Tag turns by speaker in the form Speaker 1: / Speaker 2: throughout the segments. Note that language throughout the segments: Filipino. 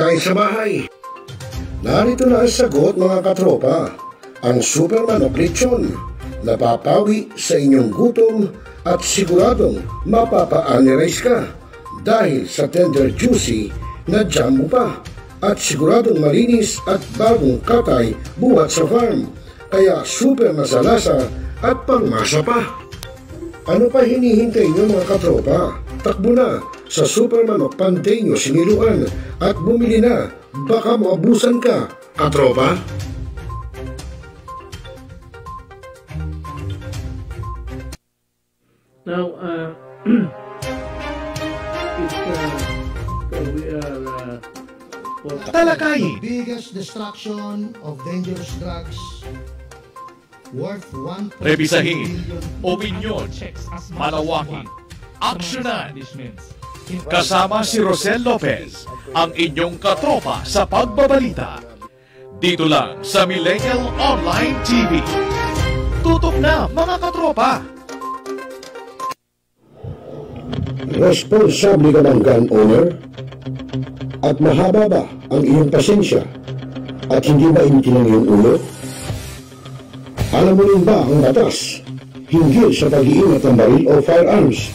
Speaker 1: Kain sa bahay. Narito na ang sagot mga katropa. Ang super manok lechon. Napapawi sa inyong gutom at siguradong mapapa-analyze ka dahil sa tender juicy na jam mo pa at siguradong malinis at bagong katay buhat sa farm. Kaya super masalasa at pangmasa pa. Ano pa hinihintay nyo mga katropa? Takbo na sa Super Manok Panteño Siniluan at bumili na. Baka maabusan ka, katropa.
Speaker 2: Now, we are
Speaker 3: talakayin.
Speaker 4: Biggest destruction of dangerous drugs worth 1.2
Speaker 3: Rebisahin,
Speaker 4: billion.
Speaker 3: opinyon, malawaking, aksyonan. Kasama si Rosel Lopez, ang inyong katropa sa pagbabalita. Dito lang sa Millennial Online TV. Tutok na mga katropa!
Speaker 1: Responsable ka bang gun owner? At mahaba ba ang iyong pasensya? At hindi ba initin ang iyong ulo? Alam mo rin ba ang batas hinggil sa pag-iingat ng baril o firearms?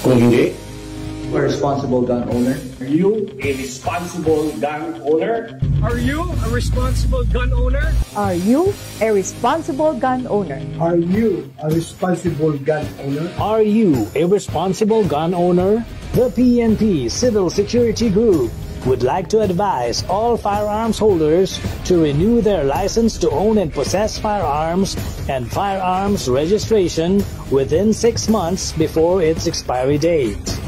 Speaker 1: Kung hindi,
Speaker 5: A responsible gun owner.
Speaker 6: Are you a responsible gun owner?
Speaker 7: Are you a responsible gun owner?
Speaker 8: Are you a responsible gun owner?
Speaker 9: Are you a responsible gun owner?
Speaker 10: Are you a responsible gun owner? The PNP Civil Security Group would like to advise all firearms holders to renew their license to own and possess firearms and firearms registration within 6 months before its expiry date.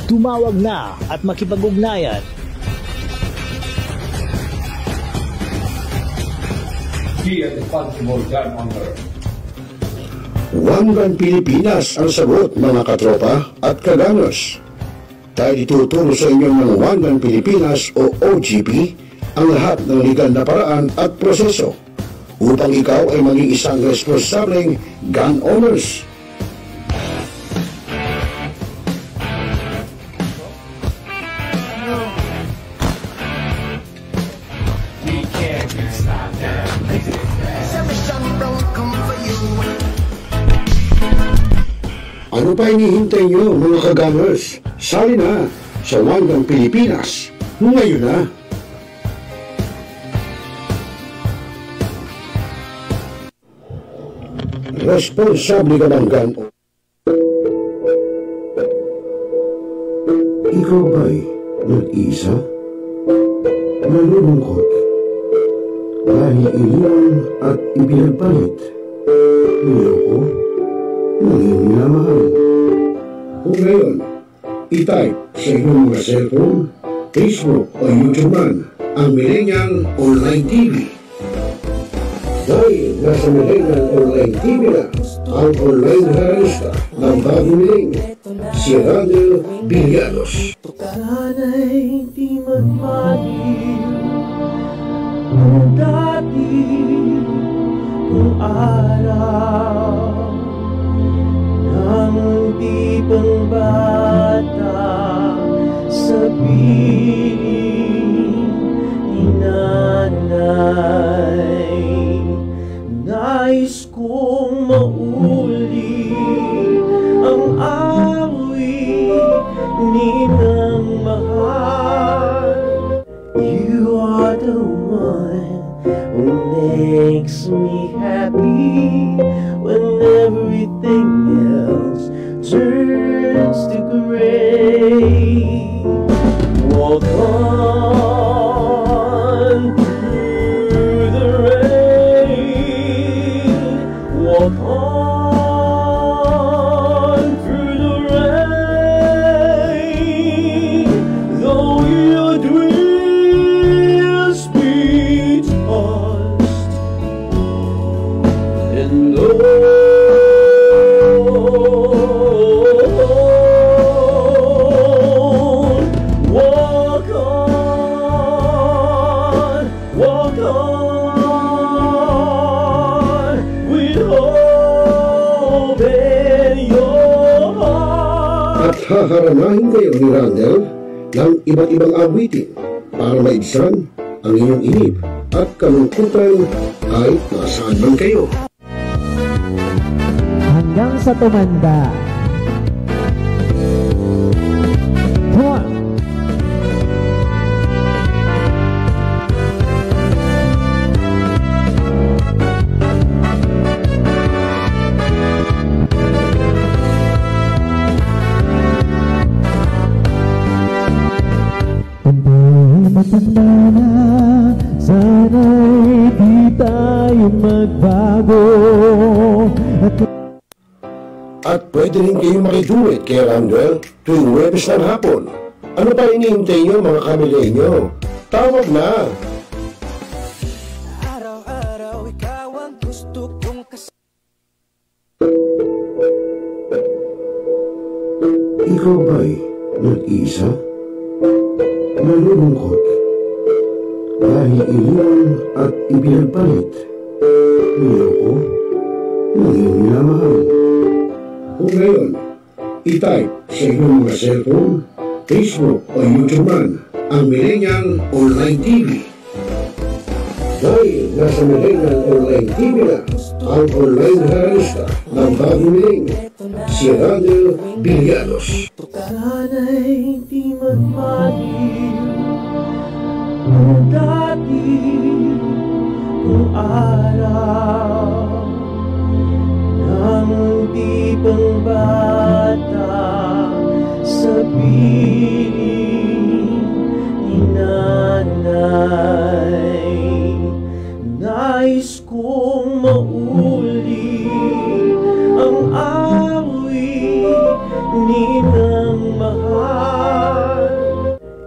Speaker 10: Tumawag na at makipag-ugnayan.
Speaker 6: Be a responsible gun owner.
Speaker 1: One Gun Pilipinas ang sagot mga katropa at kaganos. Tayo ituturo sa inyo ng One Gun Pilipinas o OGP ang lahat ng legal na paraan at proseso upang ikaw ay maging isang responsableng gun owners. Ano pa hinihintay nyo mga kagamers? Sali na sa One Gun Pilipinas ngayon na! Responsable ka bang gun? Ikaw ba'y nag-isa? Nalulungkot? Dahil iniwan at ipinagpalit? Niloko? Naging minamahal. Kung ngayon, i-type sa inyong mga cellphone, Facebook o YouTube man ang Millennial Online TV. Dahil nasa Millennial Online TV na ang online realista ng bagong milenyo, si Randel Villanos.
Speaker 2: Sana'y di magmahal kung dati kung araw nang di pang bata sa piling ni nanay. Nais kong mauli ang awit ninang mahal. You are the one who makes me happy when everything else turns to gray. Walk on through the rain. Walk on through the rain. Though your dreams be tossed and low. Walk on.
Speaker 1: haharanahin kayo ni Randall ng iba't ibang awitin para maibsan ang inyong inip at kalungkutan kahit nasaan man kayo.
Speaker 11: Hanggang sa tumanda. Matanda na, sana'y di tayo magbago.
Speaker 1: At pwede rin kayo makiduet kay Randall tuwing Huwebes ng hapon. Ano pa hinihintay nyo mga kamilenyo? Tawag na!
Speaker 12: Araw-araw ikaw ang gusto kong
Speaker 1: Ikaw ba'y nag-iisa? Nalulungkot dahil iniwan at ipinagpalit niloko ng iyong minamahal. Kung ngayon, i-type sa inyong mga cellphone, Facebook o YouTube man ang Millennial Online TV. Dahil nasa Millennial Online TV na ang online realista ng bagong milenyo, si Randall Villanos.
Speaker 2: Sana'y di magmahil kung dati kung araw nang di pang bata sa piling ni nanay. Nais kong mauli ang awit ninang mahal.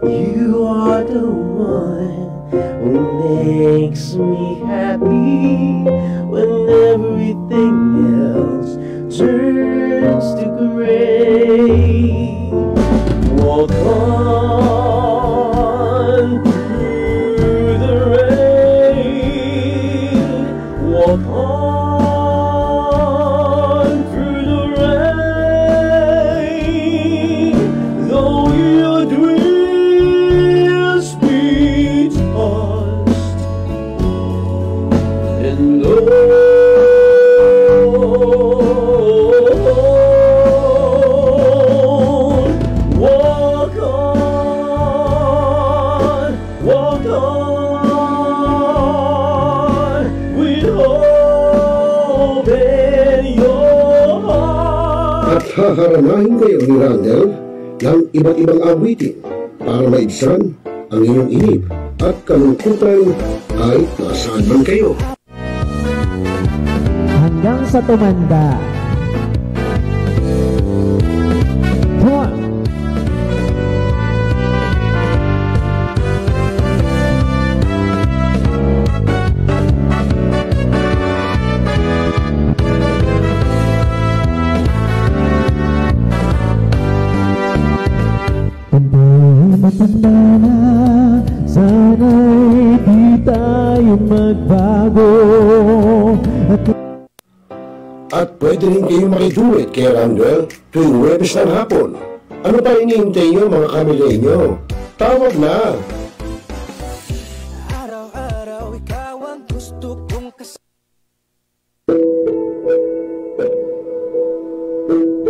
Speaker 2: You are the one who makes me happy when everything else turns to gray. Walk on through the rain. Walk on through the rain. Though your dreams be tossed and low.
Speaker 1: At haharanahin kayo ni Randall ng iba't ibang awitin para maibsan ang inyong inip at kalungkutan kahit nasaan man kayo.
Speaker 11: Hanggang sa tumanda. Matanda na, sana'y di tayo magbago.
Speaker 1: At pwede rin kayo makiduet kay Randall tuwing Huwebes ng hapon. Ano pa hinihintay nyo mga kamilenyo? Tawag na!
Speaker 12: Araw-araw ikaw ang gusto kong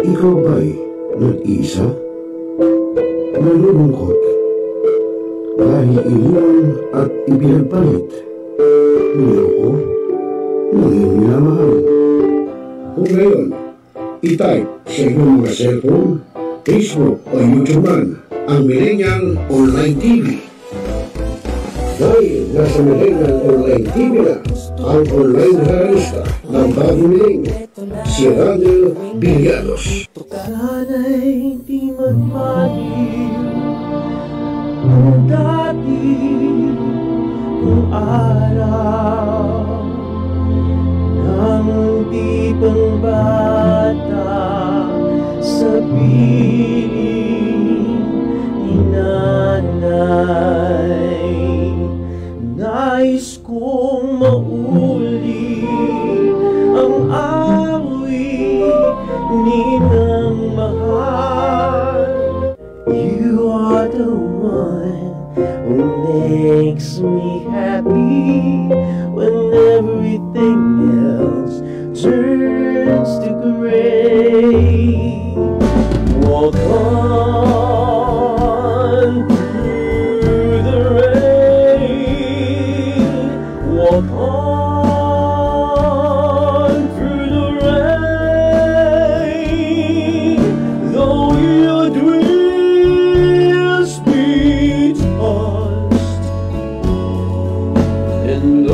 Speaker 1: Ikaw ba'y nag-iisa? Nalulungkot dahil iniwan at ipinagpalit niloko ng iyong minamahal. Kung ngayon, i-type sa inyong mga cellphone, Facebook o YouTube man ang Millennial Online TV. Dahil nasa Millennial Online TV na ang online realista ng bagong milenyo, si Randall Villanos.
Speaker 2: Sana'y di magmahil kung dati kung araw nang di pang bata sa piling ni nanay. Nais kong mauli ang awit ninang mahal. makes me happy when everything else turns to gray. Walk on through the rain. Walk on through the rain. Though your dreams be tossed and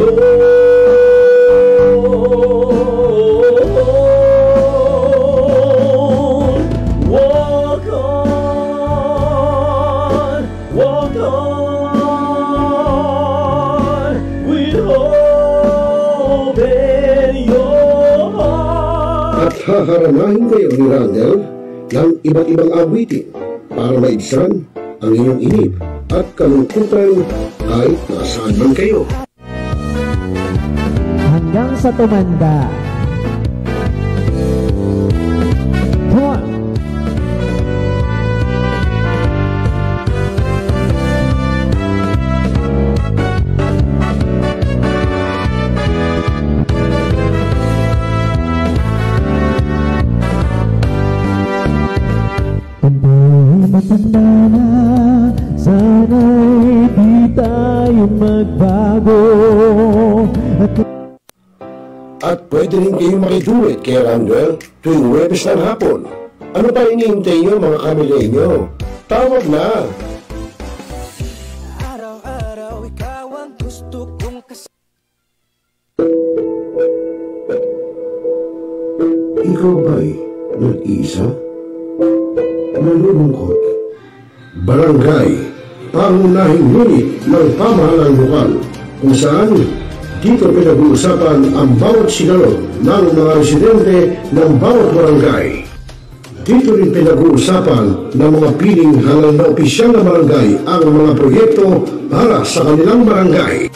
Speaker 1: haharanahin kayo ni Randall ng iba't ibang awitin para maibsan ang inyong inip at kalungkutan kahit nasaan man kayo.
Speaker 11: Hanggang sa tumanda. Come on! Matanda na, sana'y di tayo magbago.
Speaker 1: At pwede rin kayong makidulit kay Randall tuwing Huwebes ng hapon. Ano pa hinihintay nyo mga kamilenyo? Tawag na!
Speaker 12: Araw-araw ikaw ang gusto kong
Speaker 1: Ikaw ba'y nag-iisa? Nalulungkot. Barangay, pangunahing unit ng pamahalaan lokal kung saan dito pinag-uusapan ang bawat sinalog ng mga residente ng bawat barangay. Dito rin pinag-uusapan ng mga piling halal na opisyal na barangay ang mga proyekto para sa kanilang barangay.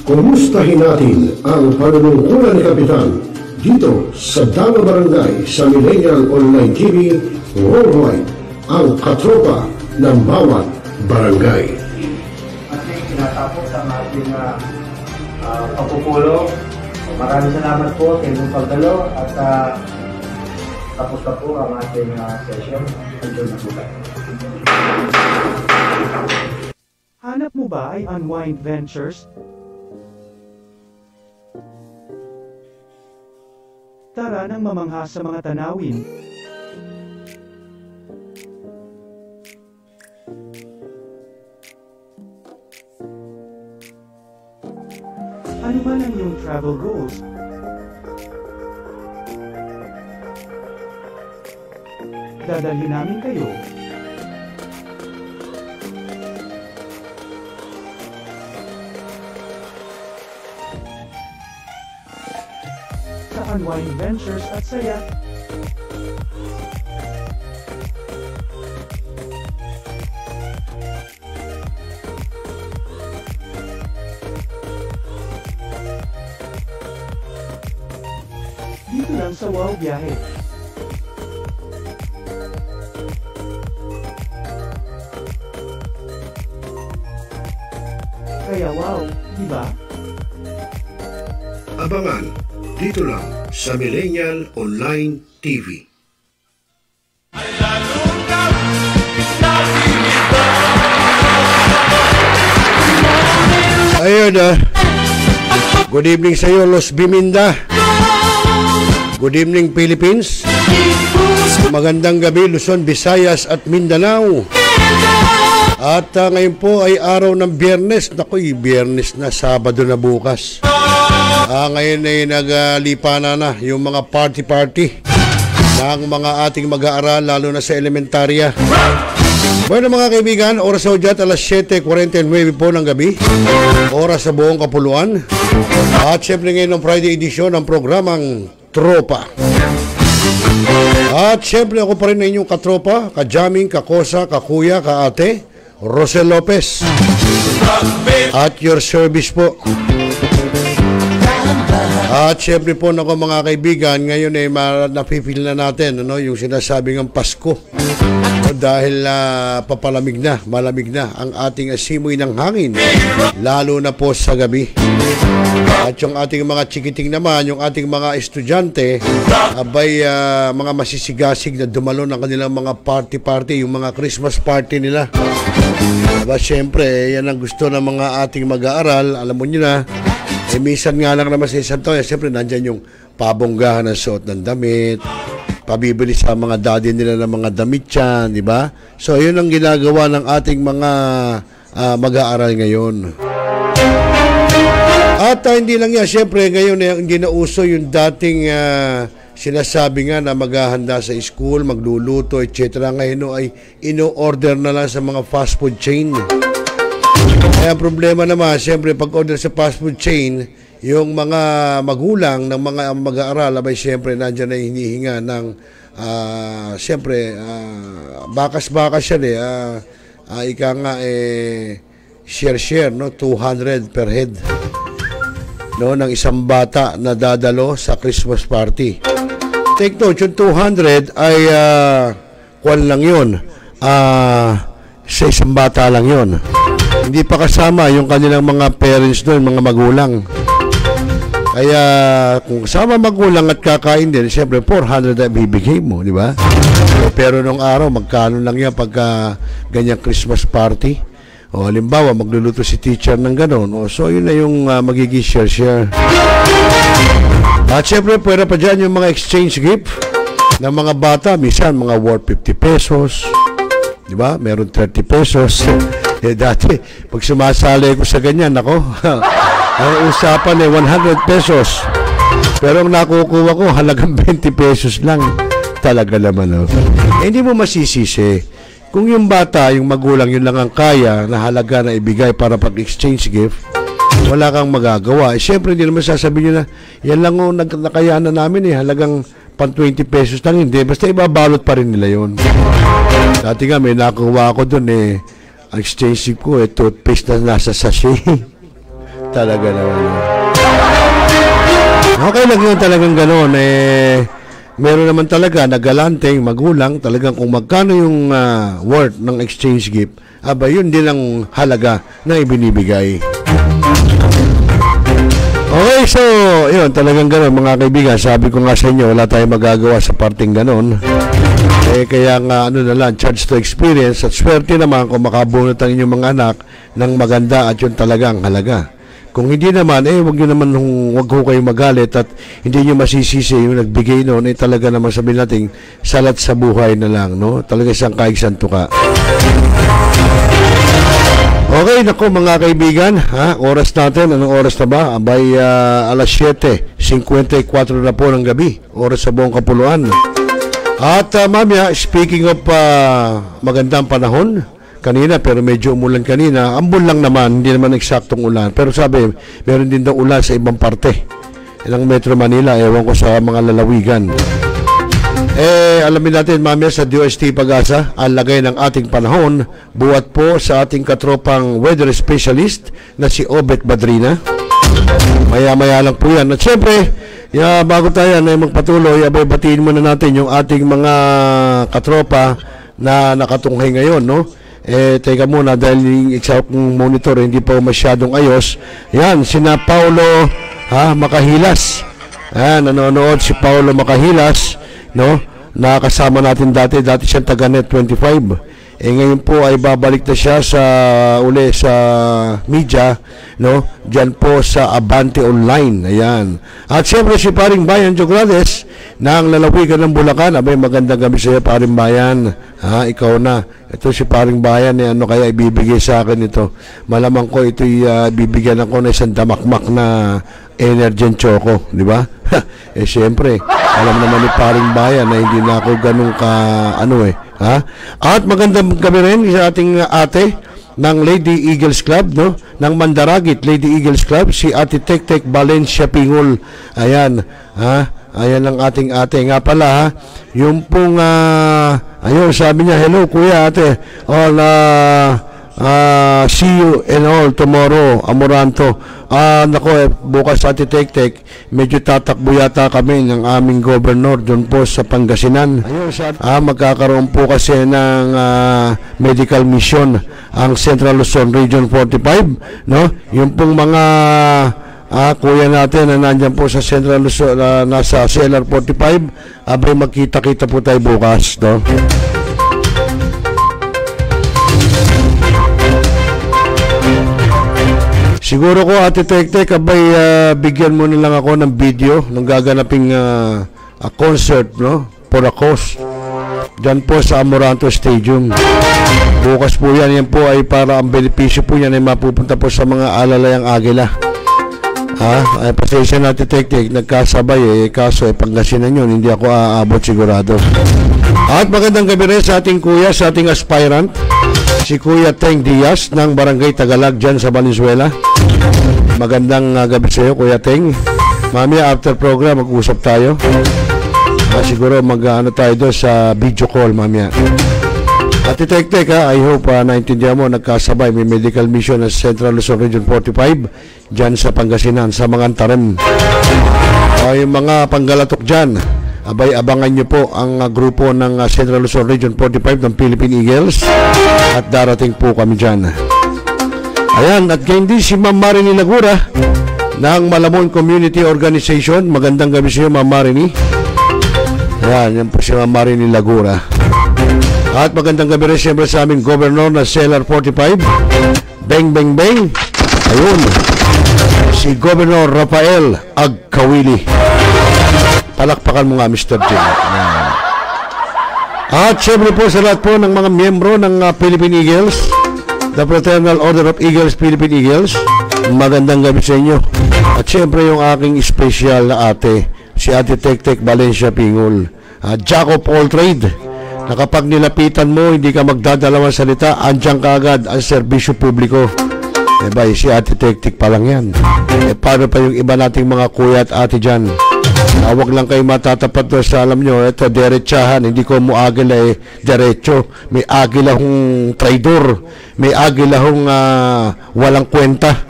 Speaker 1: Kumustahin natin ang panunungkulan ni Kapitan dito sa Dama Barangay sa Millennial Online TV worldwide, ang katropa ng bawat barangay.
Speaker 13: At tinatapos ang ating pagpupulong. Maraming salamat po sa inyong pagdalo at tapos na po ang ating session. Enjoy na po tayo.
Speaker 14: Hanap mo ba ay Unwind Ventures? Tara nang mamangha sa mga tanawin. Ano man ang iyong travel goals? Dadalhin namin kayo. Sa Unwind Ventures at saya. Dito lang sa Wow Biyahe. Kaya wow, di ba?
Speaker 1: Abangan dito lang sa Millennial Online TV. Ayun good evening sa iyo, Los Biminda. Good evening, Philippines. Magandang gabi, Luzon, Visayas at Mindanao. At ngayon po ay araw ng Biyernes. Nakoy, Biyernes na, Sabado na bukas. Ngayon ay naglipana na yung mga party-party ng mga ating mag-aaral, lalo na sa elementarya. Bueno mga kaibigan, oras sa udyat, alas 7:49 po ng gabi. Oras sa buong kapuluan. At syempre ngayon ang Friday edition ng programang Tropa. At syempre ako pa rin na inyong katropa, kajaming, kakosa, kakuya, kaate, Rosel Lopez. At your service po. At syempre po nako mga kaibigan, ngayon ay napipil na natin yung sinasabing ang Pasko. Dahil papalamig na, malamig na ang ating simoy ng hangin, lalo na po sa gabi. At yung ating mga chikiting naman, yung ating mga estudyante, abay mga masisigasig na dumalo ng kanilang mga party, yung mga Christmas party nila. Aba syempre, yan ang gusto ng mga ating mag-aaral, alam mo nyo na. Minsan nga lang naman sa isang taon, siyempre nandyan yung pabonggahan ng suot ng damit, pabibili sa mga daddy nila ng mga damit yan, di ba? So, yun ang ginagawa ng ating mga mag-aaral ngayon. At hindi lang yan, siyempre ngayon hindi na uso yung dating sinasabi nga na maghahanda sa school, magluluto, etc. Ngayon ay ino-order na lang sa mga fast food chain. Kaya ang problema naman, siyempre pag-order sa fast food chain, yung mga magulang ng mga mag-aaral, abay siyempre nandiyan na hinihinga ng siyempre bakas-bakas yan ika nga share no, 200 per head no, ng isang bata na dadalo sa Christmas party. Take note, yung 200 ay kwan lang yun, sa isang bata lang yun. Hindi pa kasama yung kanilang mga parents doon, mga magulang. Kaya kung kasama magulang at kakain din, siyempre 400 na bibigay mo, di ba? Pero nung araw, magkano lang yan pagka ganyang Christmas party? O halimbawa, magluluto si teacher ng ganon. O, so yun na yung magiging share. At siyempre, pwede pa dyan yung mga exchange gift ng mga bata. Minsan, mga worth 50 pesos. Di ba? Meron 30 pesos. Dati, pag sumasali ko sa ganyan, ako, ang usapan 100 pesos. Pero ang nakukuha ko, halagang 20 pesos lang. Talaga naman. Hindi mo masisisi. Kung yung bata, yung magulang, yun lang ang kaya na halaga na ibigay para pag-exchange gift, wala kang magagawa. Siyempre, hindi naman sasabihin nyo na, yan lang o nakayanan namin halagang pan 20 pesos lang. Hindi, basta ibabalot pa rin nila yun. Dati nga, may nakuha ako dun ang exchange gift ko, toothpaste na nasa sachet. Talaga naman. Okay lang yun talagang gano'n. Meron naman talaga nagalanteng magulang talagang kung magkano yung worth ng exchange gift, aba yun din ang halaga na ibinibigay. Okay, so yun talagang gano'n mga kaibigan. Sabi ko nga sa inyo, wala tayong magagawa sa parting gano'n. Kaya nga ano na lang, chance to experience at swerte naman kung makabunot ang inyong mga anak ng maganda at yun talagang halaga. Kung hindi naman, wag ho kayong magalit at hindi nyo masisisi yung nagbigay noon, talaga naman sabihin natin, salat sa buhay na lang, no? Talaga isang kaigsanto ka. Okay, nako mga kaibigan, oras natin, anong oras na ba? Abay, alas 7:54 na po ng gabi, oras sa buong kapuluan. At mamaya, speaking of magandang panahon, kanina pero medyo umulan kanina, ambon lang naman, hindi naman eksaktong ulan. Pero sabi, meron din daw ulan sa ibang parte ng Metro Manila, ewan ko sa mga lalawigan. Alamin natin mamaya sa DOST Pag-asa ang lagay ng ating panahon, buhat po sa ating katropang weather specialist na si Obet Badrina. Maya-maya lang po yan. At syempre, bago tayo na magpatuloy, batiin muna natin yung ating mga katropa na nakatunghay ngayon, no? Teka muna dahil yung exact monitor hindi pa masyadong ayos. Yan, sina Paulo Makahilas. Nanonood si Paulo Makahilas, no? Nakasama natin dati siyang taga Net 25. Ngayon po ay babalik na siya uli sa media, no? Diyan po sa Abante Online. Ayan. At siyempre si Paring Bayan Jogrades ng lalawigan ng Bulacan. Abay, magandang gabi sa iyo, Paring Bayan. Ikaw na. Ito si Paring Bayan, ano kaya ibibigay sa akin ito? Malamang ko ito'y bibigyan ako ng isang damakmak na Energen Choco, di ba? Siyempre, alam naman ni Paring Bayan na hindi na ako ganun At magandang gabi rin sa ating ate ng Lady Eagles Club, no? Ng Mandaragit Lady Eagles Club, si Ate Tek Valencia Pingol. Ayan, ayan ang ating ate. Nga pala, yung pong ayun, sabi niya, hello kuya ate.
Speaker 15: See you and all tomorrow, Amoranto. Nako, bukas sa Tek-Tek, medyo tatakbo yata kami ng aming governor doon po sa Pangasinan. Magkakaroon po kasi ng medical mission ang Central Luzon Region 45, no? Yung pong mga kuya natin na nandyan po sa Central Luzon, nasa CLR 45, abay magkita-kita po tayo bukas, no? Siguro ko, Ate Tek-Tek, abay bigyan mo na lang ako ng video ng gaganaping concert, no? For a cause. Diyan po sa Amoranto Stadium. Bukas po yan. Yan po ay para ang benepisyo po yan ay mapupunta po sa mga alalayang agila. Ay pasensya natin, Tek-Tek, nagkasabay kaso Pangasinan yun, hindi ako aabot sigurado. At magandang gabi rin sa ating kuya, sa ating aspirant, si Kuya Teng Diaz ng Barangay Tagalag dyan sa Valenzuela. Magandang gabi sa iyo, Kuya Teng. Mamaya after program mag-usap tayo. Siguro mag-ano tayo doon sa video call mamaya. At Tek-Tek, I hope naintindihan mo, nagkasabay may medical mission ng Central Luzon Region 45 dyan sa Pangasinan, sa mga Antarem. Yung mga panggalatok dyan, abay abangan nyo po ang grupo ng Central Luzon Region 45 ng Philippine Eagles at darating po kami dyan. Ayan, at ngayon din si Ma'am Marini Lagura ng Malamon Community Organization. Magandang gabi sa iyo, Ma'am Marini. Ayan, yan po si Ma'am Marini Lagura. At magandang gabi rin siyempre sa aming governor na CLR 45. Beng, beng, beng. Ayun, si Governor Rafael Agkawili. Palakpakan mo nga, Mr. Jim. At siyempre po sa lahat po ng mga miyembro ng Philippine Eagles, the Fraternal Order of Eagles, Philippine Eagles, magandang gabi sa inyo. At siyempre yung aking special na ate, si Ate Tek-Tek Valencia Pingol, Jack of all trade, na kapag nilapitan mo, hindi ka magdadalawang salita, andyan ka agad ang serbisyo publiko. Bay, si Ate Tek-Tek pa lang yan. Paano pa yung iba nating mga kuya at ate dyan? Huwag lang kayo matatapat doon sa, alam nyo, ito, derechahan, hindi ko mo agila derecho. May agila hong traidor, may agila hong walang kwenta.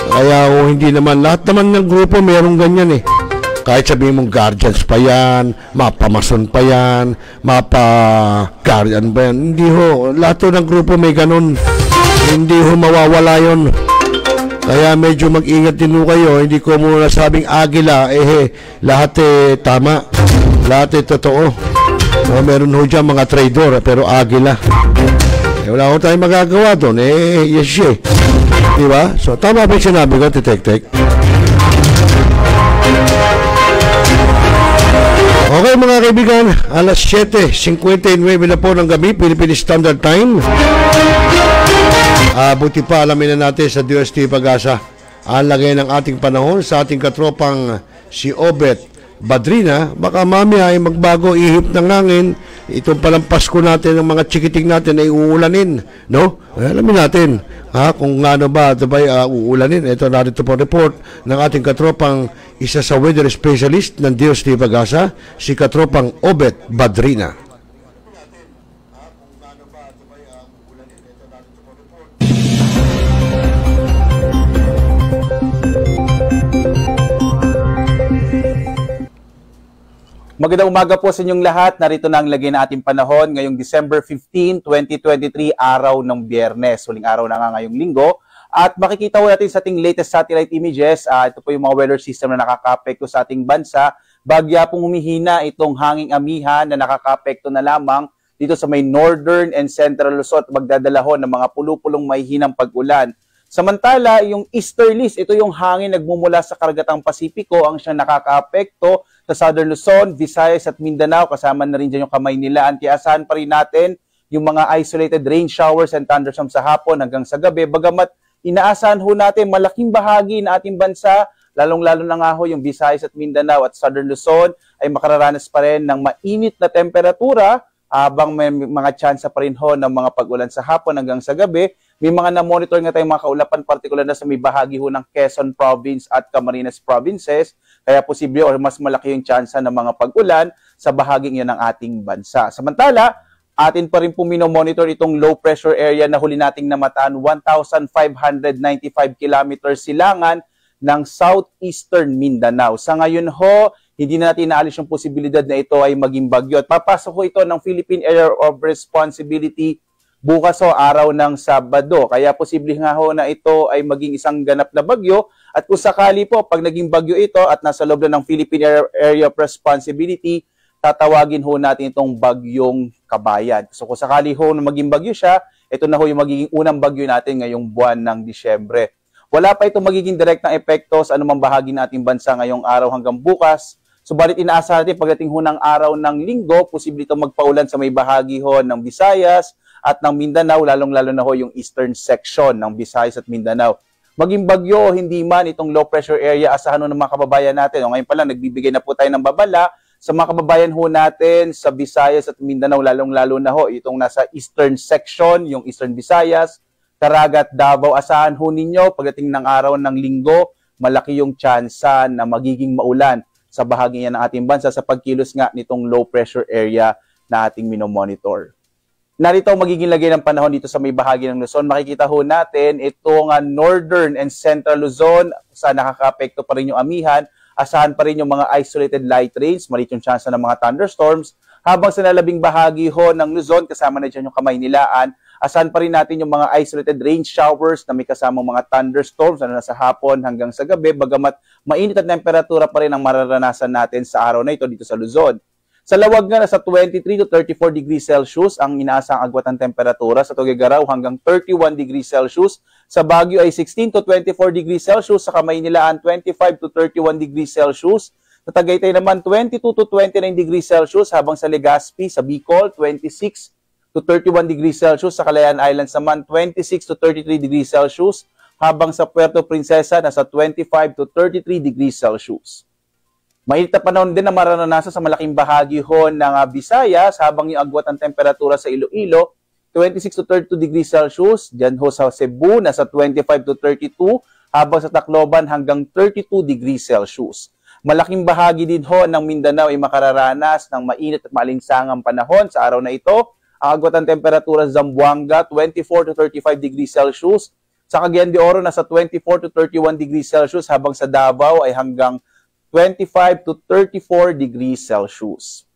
Speaker 15: Kaya hindi naman, lahat naman ng grupo mayroong ganyan Kahit sabihin mong guardians pa yan, mapamason pa yan, mapa-guardian pa yan. Hindi ho, lahat ng grupo may ganun. Hindi ho mawawala yun. Kaya medyo mag-ingat din ho kayo. Hindi ko muna sabing agila, lahat tama. Lahat totoo. Meron ho dyan mga traidor, pero agila. Wala ho tayong magagawa doon. Yes, diba? So, tama ba yung sinabi ko, Tek-Tek? Okay mga kaibigan, alas 7:59 na po ng gabi, Philippine Standard Time. Buti pa alamin na natin sa DOST Pag-asa ang lagay ng ating panahon sa ating katropang si Obet Badrina. Baka mamaya ay magbago ihip ng hangin. Itong palang Pasko natin, ng mga chikiting natin ay uulanin, no? Alamin natin kung ano ba ito ba uulanin. Ito narito po report ng ating katropang isa sa weather specialist ng DOST Pag-asa, si katropang Obet Badrina.
Speaker 16: Magandang umaga po sa inyong lahat. Narito na ang lagay na ating panahon ngayong December 15, 2023, araw ng Biyernes. Huling araw na nga ngayong linggo. At makikita po natin sa ating latest satellite images, ito po yung mga weather system na nakaka-apekto sa ating bansa. Bagya pong humihina itong hanging amihan na nakaka-apekto na lamang dito sa may northern and central Luzon, magdadalahon ng mga pulupulong may hinang pag-ulan. Samantala, yung easterlies, ito yung hangin nagmumula sa karagatang Pasipiko, ang siyang nakaka-apekto sa Southern Luzon, Visayas at Mindanao. Kasama na rin dyan yung kamay nila. Antiasahan pa rin natin yung mga isolated rain showers and thunderstorms sa hapon hanggang sa gabi. Bagamat inaasahan ho natin malaking bahagi ng ating bansa, lalong-lalo na nga ho yung Visayas at Mindanao at Southern Luzon ay makararanas pa rin ng mainit na temperatura habang may mga chance pa rin ho ng mga pag-ulan sa hapon hanggang sa gabi. May mga na-monitor nga tayong mga kaulapan, partikular na sa may bahagi ho ng Quezon Province at Camarines Provinces. Kaya posible o mas malaki yung chance ng mga pag-ulan sa bahaging yan ng ating bansa. Samantala, Atin pa rin po minomonitor itong low pressure area na huli nating namataan, 1,595 kilometers silangan ng southeastern Mindanao. Sa ngayon ho, hindi na natin naalis yung posibilidad na ito ay maging bagyo. At papasok ho ito ng Philippine Area of Responsibility bukas ho, araw ng Sabado. Kaya posible nga ho na ito ay maging isang ganap na bagyo. At kung sakali po, pag naging bagyo ito at nasa loob na ng Philippine Area of Responsibility, tatawagin ho natin itong bagyong Kabayan. So kung sakali ho na maging bagyo siya, ito na ho yung magiging unang bagyo natin ngayong buwan ng Disyembre. Wala pa itong magiging direktang epekto sa anumang bahagi ng ating bansa ngayong araw hanggang bukas. Subalit inaasahan natin pagdating ho ng araw ng Linggo, posible itong magpaulan sa may bahagi ho ng Visayas at ng Mindanao, lalong-lalo na ho yung eastern section ng Visayas at Mindanao. Maging bagyo o hindi man itong low pressure area, asahan ho ng mga kababayan natin. O ngayon pa lang, nagbibigay na po tayo ng babala sa mga kababayan ho natin sa Visayas at Mindanao, lalong-lalo na ho itong nasa eastern section, yung eastern Visayas, Caraga at Davao. Asahan ho ninyo pagdating ng araw ng Linggo, malaki yung tsansa na magiging maulan sa bahagi yan ng ating bansa sa pagkilos nga nitong low pressure area na ating minomonitor. Narito magiging lagay ng panahon dito sa may bahagi ng Luzon. Makikita ho natin itong northern and central Luzon, sa nakaka-apekto pa rin yung amihan. Asahan pa rin yung mga isolated light rains, maliit yung tsansa ng mga thunderstorms. Habang sa nalabing bahagi ho ng Luzon, kasama na dyan yung Kamaynilaan, asahan pa rin natin yung mga isolated rain showers na may kasamang mga thunderstorms na nasa hapon hanggang sa gabi, bagamat mainit at temperatura pa rin ang mararanasan natin sa araw na ito dito sa Luzon. Sa Lawag nga, nasa 23 to 34 degrees Celsius ang inaasang agwat ng temperatura. Sa Tuguegarao hanggang 31 degrees Celsius. Sa Baguio ay 16 to 24 degrees Celsius. Sa Kamaynilaan, 25 to 31 degrees Celsius. Sa Tagaytay naman, 22 to 29 degrees Celsius. Habang sa Legazpi, sa Bicol, 26 to 31 degrees Celsius. Sa Calayan Islands naman, 26 to 33 degrees Celsius. Habang sa Puerto Princesa, nasa 25 to 33 degrees Celsius. Mainit na panahon din na mararanasan sa malaking bahagi ho ng Visayas, habang yung agwat ng temperatura sa Iloilo, 26 to 32 degrees Celsius. Diyan ho sa Cebu, nasa 25 to 32, habang sa Tacloban hanggang 32 degrees Celsius. Malaking bahagi din ho ng Mindanao ay makararanas ng mainit at maalinsangang panahon sa araw na ito. Ang agwat ng temperatura sa Zamboanga, 24 to 35 degrees Celsius. Sa Cagayan de Oro, nasa 24 to 31 degrees Celsius, habang sa Davao ay hanggang 25 to 34 degrees Celsius.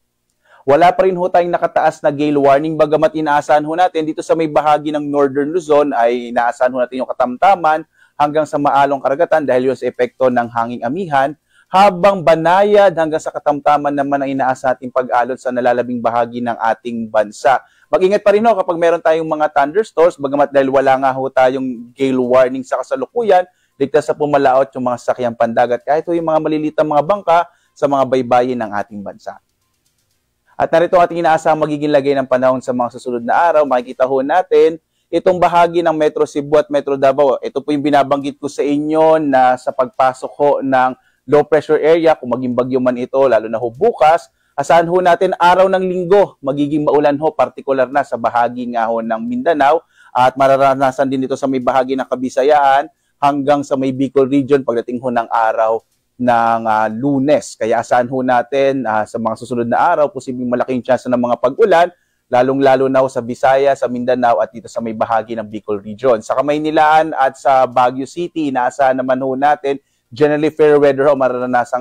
Speaker 16: Wala pa rin ho tayong nakataas na gale warning, bagamat inaasahan ho natin dito sa may bahagi ng Northern Luzon ay inaasahan ho natin yung katamtaman hanggang sa maalong karagatan dahil yun sa epekto ng hanging amihan, habang Banayad hanggang sa katamtaman naman ang inaasa nating pag-alon sa nalalabing bahagi ng ating bansa. Mag-ingat pa rin ho kapag meron tayong mga thunderstorms, bagamat dahil wala nga ho tayong gale warning sa kasalukuyan, ligtas sa pumalaot yung mga sasakyang pandagat kahit yung mga malilitang mga bangka sa mga baybayin ng ating bansa. At narito ang ating inaasahang magiging lagay ng panahon sa mga susunod na araw. Makikita ho natin itong bahagi ng Metro Cebu at Metro Davao. Ito po yung binabanggit ko sa inyo na sa pagpasok ho ng low pressure area, kung maging bagyo man ito, lalo na ho bukas, asahan ho natin araw ng Linggo, magiging maulan ho, partikular na sa bahagi nga ho ng Mindanao, at mararanasan din ito sa may bahagi ng Kabisayaan, hanggang sa may Bicol region pagdating ho ng araw ng Lunes. Kaya asahan ho natin sa mga susunod na araw, posibleng malaking chance ng mga pag-ulan, lalong-lalo na ho sa Visayas, sa Mindanao at dito sa may bahagi ng Bicol region. Sa Kamaynilaan at sa Baguio City, inaasahan naman ho natin generally fair weather ho, mararanasan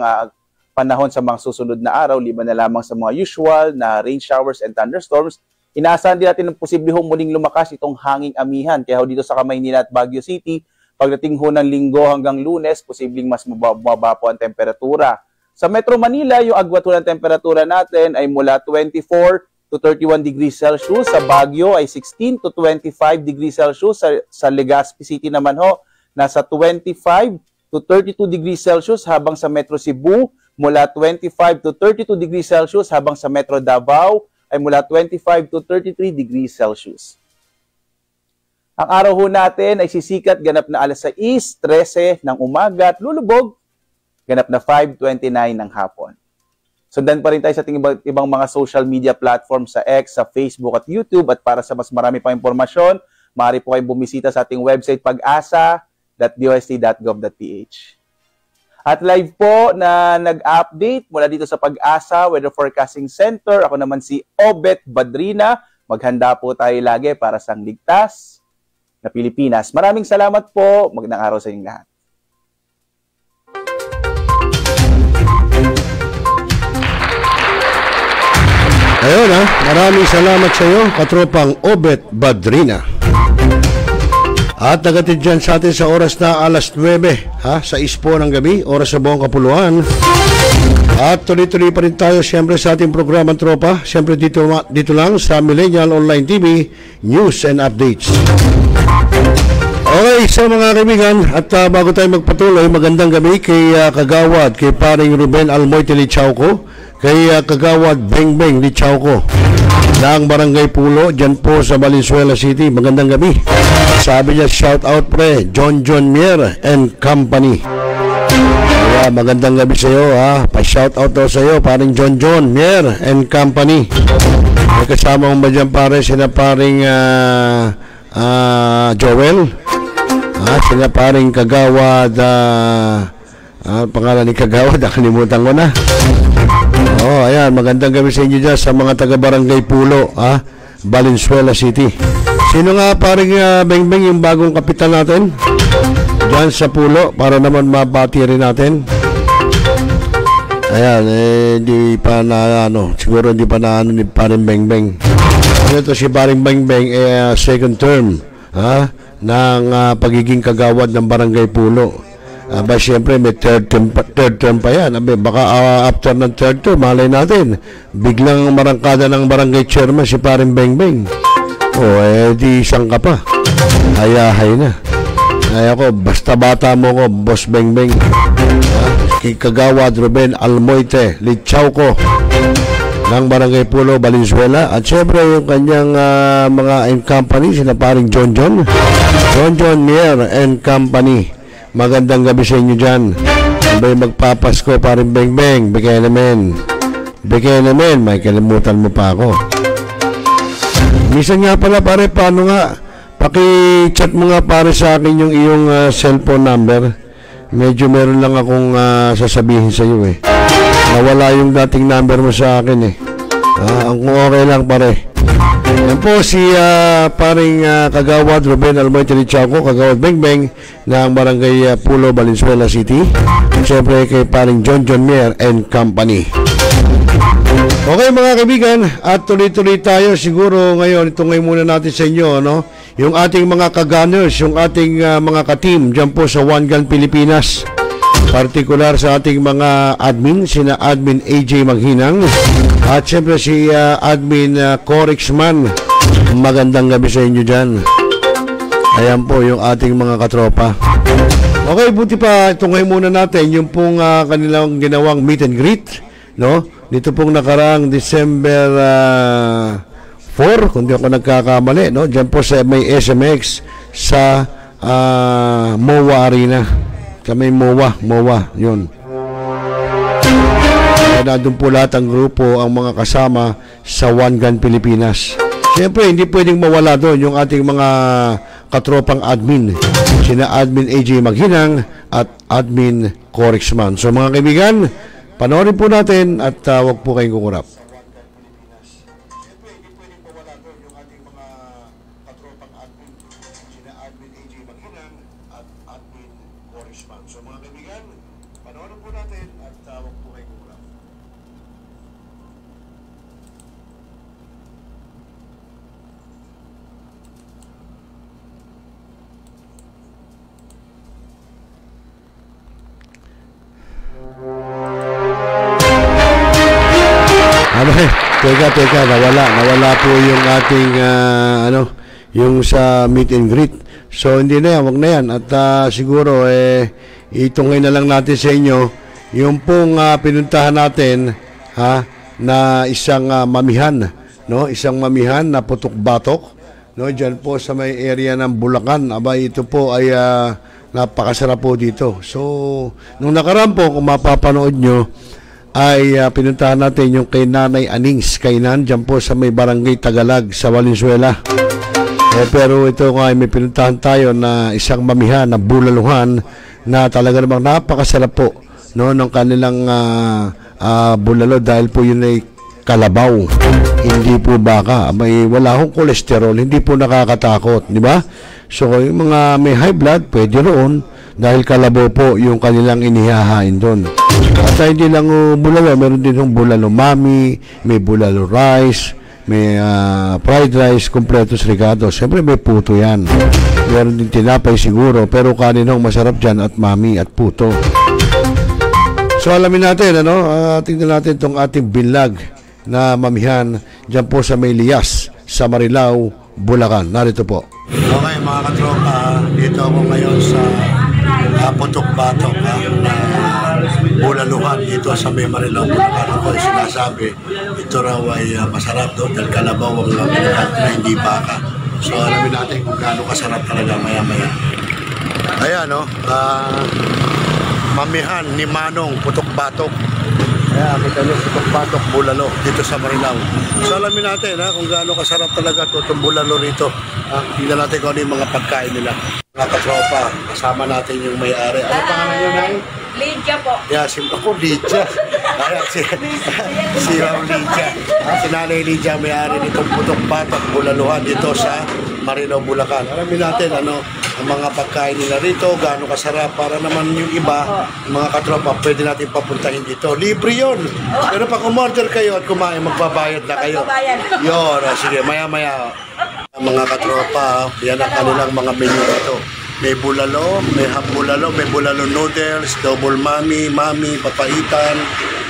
Speaker 16: panahon sa mga susunod na araw, liban na lamang sa mga usual na rain showers and thunderstorms. Inaasahan din natin ng posible ho muling lumakas itong hanging amihan. Kaya ho dito sa Kamaynilaan at Baguio City, pagdating ho ng Linggo hanggang Lunes, posibleng mas mababa po ang temperatura. Sa Metro Manila, yung agwat ho ng temperatura natin ay mula 24 to 31 degrees Celsius. Sa Baguio ay 16 to 25 degrees Celsius. Sa Legazpi City naman ho, nasa 25 to 32 degrees Celsius, habang sa Metro Cebu, mula 25 to 32 degrees Celsius, habang sa Metro Davao ay mula 25 to 33 degrees Celsius. Ang araw ho natin ay sisikat ganap na alas 6:13 ng umaga at lulubog ganap na 5:29 ng hapon. Sundan pa rin tayo sa ating ibang mga social media platforms sa X, sa Facebook at YouTube, at para sa mas marami pang impormasyon, maaari po kayong bumisita sa ating website pag-asa.dost.gov.ph. At live po na nag-update mula dito sa Pag-asa Weather Forecasting Center. Ako naman si Obet Badrina. Maghanda po tayo lagi para sa ligtas na Pilipinas. Maraming salamat po. Magandang araw sa inyong lahat.
Speaker 15: Ayun maraming salamat sa iyo, katropang Obet Badrina. At nagatid dyan sa atin sa oras na alas 9, sa ispo ng gabi, oras sa buong kapuluan. At tuloy-tuloy pa rin tayo siyempre sa ating programang Tropa. Siyempre dito lang sa Millennial Online TV, News and Updates. Okay, sa mga kaibigan, at bago tayo magpatuloy, magandang gabi kay Kagawad, kay paring Ruben Almoite Lichauco, kay Kagawad Bengbeng Lichauco ng Barangay Pulo, dyan po sa Valenzuela City. Magandang gabi. Sabi niya, shout out pre, John Mier and Company. Kaya magandang gabi sa iyo, pa-shout out daw sa iyo, paring John Mier and Company. May kasama mo ba dyan pare, sina paring Joel, sina paring Kagawad, pangalan ni Kagawad, nakalimutan ko na. Ayan, magandang gabi sa inyo dyan sa mga taga-barangay Pulo, Valenzuela City. Sino nga paring Bengbeng yung bagong kapitan natin dyan sa Pulo para naman mabati rin natin? Ayan, di pa na siguro di pa na ni paring Bengbeng. Ito si paring Bengbeng second term ng pagiging kagawad ng barangay Pulo. Ba siyempre may third term pa yan. Baka after ng third term, malay natin biglang marangkada ng barangay chairman si paring Bengbeng. Di isang ka pa. Hayahay na. Kaya ko, basta bata mo ko, Boss Bengbeng. Kay Kagawad Ruben Almoite Lichauco ng Barangay Pulo, Valenzuela. At siyempre yung kanyang mga company, sina paring John Mier and Company. Magandang gabi sa inyo dyan. Sabay magpapasko paring Bengbeng. Bigay namin, may kalimutan mo pa ako. Minsan nga pala pare, paano nga, paki-chat mo nga pare sa akin yung iyong cellphone number. Medyo meron lang akong sasabihin sa iyo nawala yung dating number mo sa akin ang okay lang pare. Yan po si paring Kagawad Ruben Almoite Lichauco, Kagawad Bengbeng ng Barangay Pulo, Valenzuela City. At siyempre kay paring John Mier and Company. Okay mga kaibigan, at tuloy-tuloy tayo siguro ngayon. Ito ngayon muna natin sa inyo, yung ating mga ka-gunners, yung ating mga ka-team dyan po sa One Gun Pilipinas. Partikular sa ating mga admin, sina admin AJ Maghinang at siyempre si admin Corexman. Magandang gabi sa inyo dyan. Ayan po yung ating mga katropa. Okay, buti pa ito ngayon muna natin yung pong kanilang ginawang meet and greet, dito pong nakaraang December 4, kung di ako nagkakamali, dyan po sa may SMX sa MOA Arena. Sa may MOA, yun. Nandun po lahat ang grupo, ang mga kasama sa One Gun Pilipinas. Siyempre, hindi pwedeng mawala doon yung ating mga katropang admin. Sina admin AJ Maghinang at admin Corexman. So mga kaibigan, panoorin po natin at wag po kayong kukurap. Teka, nawala po yung ating yung sa meet and greet. So hindi na yan, wag na yan. At siguro itungay na lang natin sa inyo yung pong pinuntahan natin na isang mamihan, isang mamihan na putok-batok, diyan po sa may area ng Bulacan. Aba, ito po ay napakasarap po dito. So nung nakaraan po, kung mapapanood nyo, ay pinuntahan natin yung kay Nanay Anings Kainan dyan po sa may Barangay Tagalag sa Valenzuela. Pero ito nga ay may pinuntahan tayo na isang mamihan na bulaluhan na talaga namang napakasarap po ng kanilang bulalo dahil po yun ay kalabaw. hindi po baka. Wala akong kolesterol, hindi po nakakatakot, di ba? So, yung mga may high blood, pwede roon dahil kalabaw po yung kanilang inihahain doon. At hindi lang bulalo, meron din yung bulalo mami, may bulalo rice, may fried rice, completos regado. Siyempre may puto yan. Meron din tinapay siguro, pero kanin ang masarap dyan at mami at puto. So alamin natin, tingnan natin itong ating binlag na mamihan dyan po sa Maylias, sa Marilao, Bulacan. Narito po.
Speaker 1: Okay mga katropa, dito ako ngayon sa Putok Batok na bulaluhan dito sa may Marilao, Bulacan. Ako ay sinasabi, ito raw ay masarap doon dahil kalabaw ang bulacan na hindi baka. So alamin natin kung gaano kasarap talaga maya-maya. Ayan mamihan ni Manong Putok Batok. Ayan, kita nyo Putok Batok bulalo dito sa Marilao. So alamin natin kung gaano kasarap talaga itong bulalo rito. Tingnan natin kung ano yung mga pagkain nila. Mga katropa, kasama natin yung may-ari. Ano pangalan nyo na yun?
Speaker 17: Lydia po.
Speaker 1: Yeah, ako Lydia. Ayan, si Ma'am Lydia. Si Nanay Lydia, may-ari nitong Putok Batok bulaluhan dito sa Marilao, Bulacan. Alamin natin ang mga pagkain nila rito, gaano kasarap para naman yung iba, mga katropa, pwede natin papuntahin dito. Libre yun. Pero pag umorder kayo at kumain, magbabayad na kayo. Yun, sige, maya-maya. Mga katropa, yan ang kanilang mga menu dito. May bulalo, may half bulalo, may bulalo noodles, double mami, papaitan,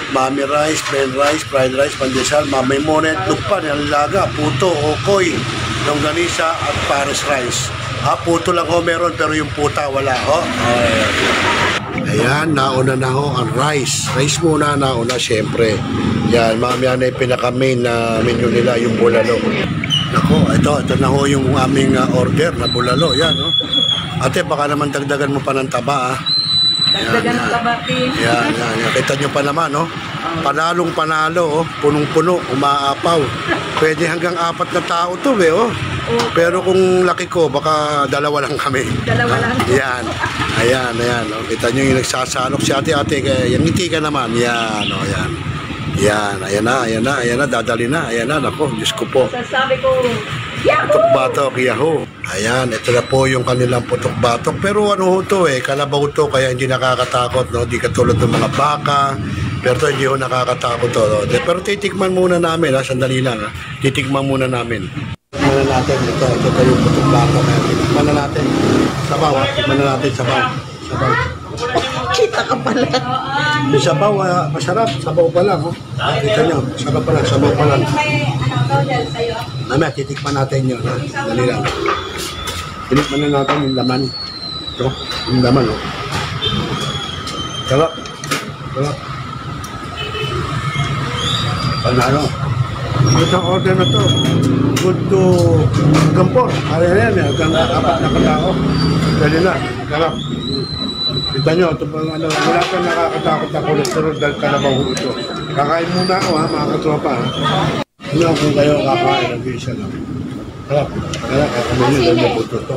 Speaker 1: mami rice, plain rice, fried rice, pandesal, mami monet, lukpan, laga, puto, okoy, longganisa at pares rice. Puto lang meron pero yung puta wala Ayan, nauna na ang rice. Rice muna nauna syempre. Yan, mamaya na yung pinaka-main na menu nila, yung bulalo. Nako, ito na yung aming order na bulalo. Yan, Ate, baka naman dagdagan mo pa ng taba,
Speaker 17: Dagdagan ng taba,
Speaker 1: Yan. Kita nyo pa naman, Panalong panalo, punong-puno, umaapaw. Pwede hanggang 4 na tao to, Pero kung laki ko, baka dalawa lang kami.
Speaker 17: Dalawa lang.
Speaker 1: Yan. Ayan. Kita nyo yung nagsasalok si ate, yung ngiti ka naman. Yan, yan. Yan, ayan na, dadali na. Ayan na, nako, Diyos ko po.
Speaker 17: Sasabi ko, Yahoo!
Speaker 1: Putok Batok, Yahoo! Ayan, ito na po yung kanilang Putok Batok. Pero kalabaw to, kaya hindi nakakatakot, Hindi katulad ng mga baka. Pero hindi ho nakakatakot to. Pero titikman muna namin, sandali lang, titikman muna namin. Tikman na natin, ito yung Putok Batok. Tikman na natin, sabaw, sabaw.
Speaker 17: Kita ka pala.
Speaker 1: Yung sabaw, masarap, sabaw pa lang, Kita nyo, masarap pa lang, sabaw pa lang. Mamaya, titikman natin yun, Dali lang. Titikman na natin yung laman. Ito, yung laman, Sarap. Panalo. Itong order na to, good to hanggang 4. Hanggang 4 na katao. Dali na, sarap. Kita nyo, ito pang wala kang nakakatakot na kolesterol dahil kalabaw ito. Kakain muna ako mga katropa. Kung kayo kakain, nag-iisa lang. Sarap, kakamayin dahil mabuto ito.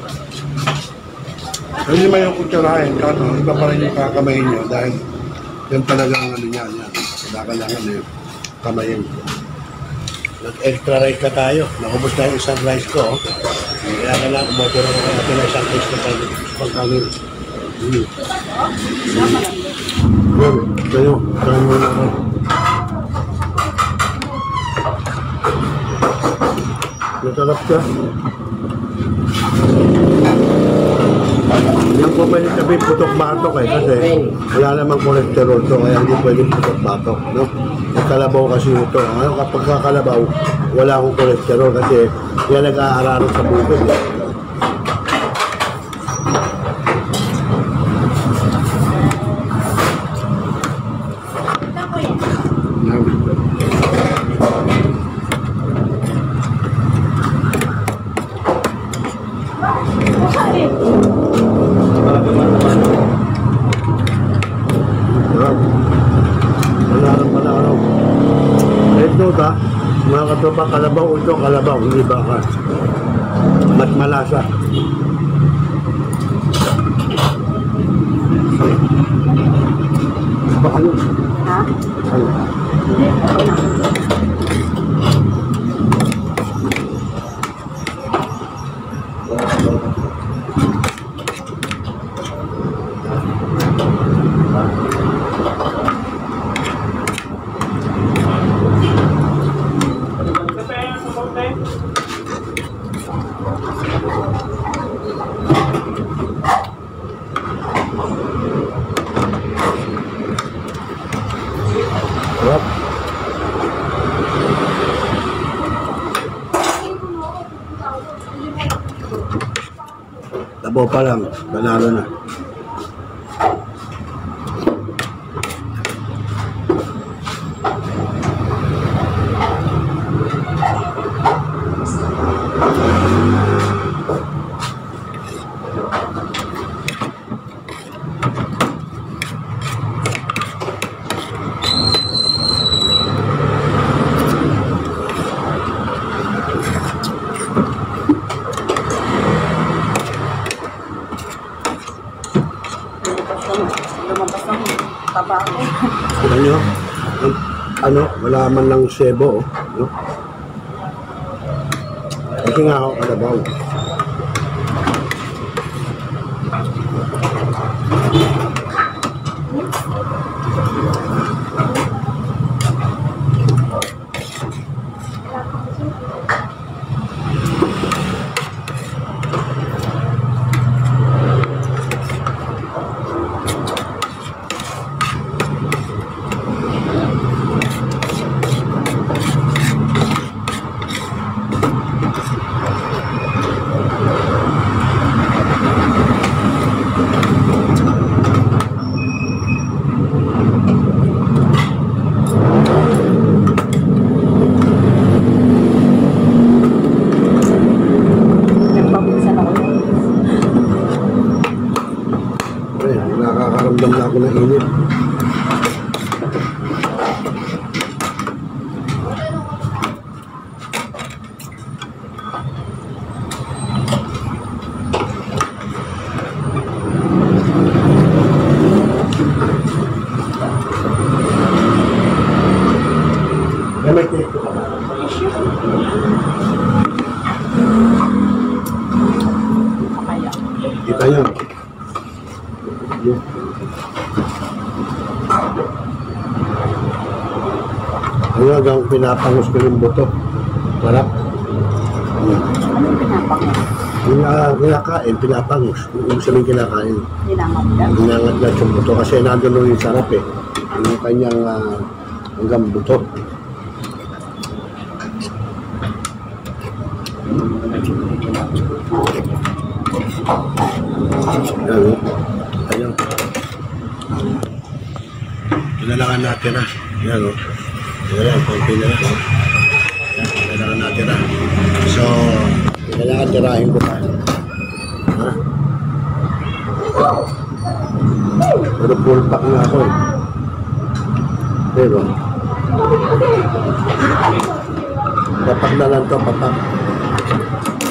Speaker 1: Hindi naman yung kutsarahin, iba pa rin yung kakamayin nyo dahil yan talaga ang yan. Kailangan yung kamayin. Nag-extra rice ka tayo. Nakubos tayo isang rice ko. Kaya ka lang, umorder ako natin na isang rice ko tayo. Pagkanin. Kayo muna ako. Masarap ka. Yan po pwede sabihin Putok Batok kasi wala namang kolesterol to kaya hindi pwedeng Putok Batok. Kalabaw kasi ito. Kapag kakalabaw, wala akong kolesterol kasi yan nag-aararo sa bukid. Mga katropa, kalabaw ito, kalabaw, hindi baka. Mas malasa. Baka yun. Ha?
Speaker 15: Sabaw pa lang, panalo na. Wala man lang sebo, no? Kasi nga ako kalabaw. Nakakaramdam na ako ng init. Kita nyo. Ano hanggang pinapangos ko yung buto. Sarap.
Speaker 17: Anong pinapangos?
Speaker 15: Yung kinakain, pinapangos. Yung sabihin kinakain. Hinangat yung buto. Kasi nandun yung sarap eh. Yung kanyang hanggang buto. Ayan. Kailangan natin na. Yan o. Ayan, konti na lang. Ayan, kailangan natin na. So, kailangan tirahin ko pa. Ha? Pero full pack na ako eh. Pero, papak na lang to, papak.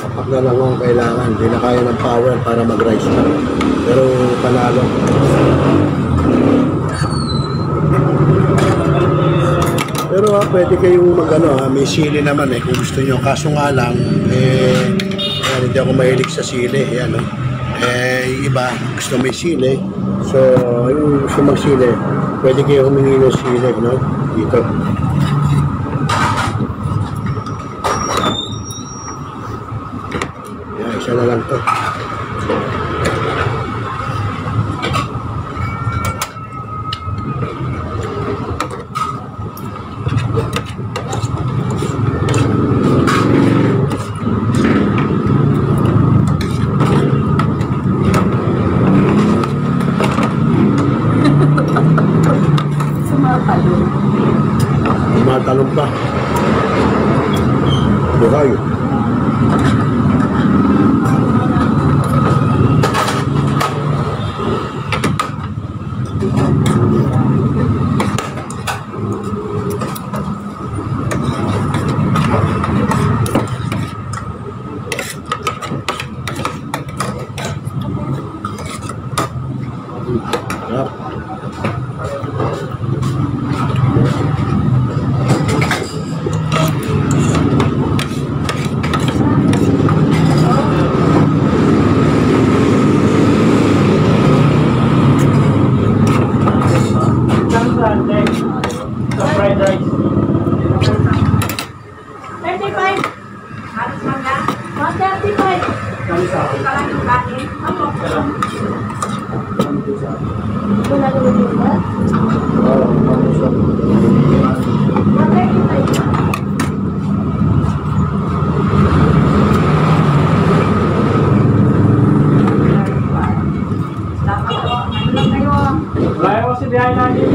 Speaker 15: Papak na lang ang kailangan. Hindi na kaya ng power para mag-rise na. Pero panalo. Pero pwede kayong may sili naman eh kung gusto nyo. Kaso nga lang, hindi ako mahilig sa sili. Yung iba gusto may sili. So, yung gusto mag-sili, pwede kayo humingi ng sili, no? Dito. Yan, isa na lang to. Tumatalong pa. Buhay.
Speaker 7: Fried rice.
Speaker 17: 35. Halos mangga. 135.
Speaker 7: Kami sa akin.
Speaker 17: Kalang yung kanin. Ako.
Speaker 7: Ito na gawin mo ba? Oo, mamusap.
Speaker 17: 135.
Speaker 6: kasi biyahe natin.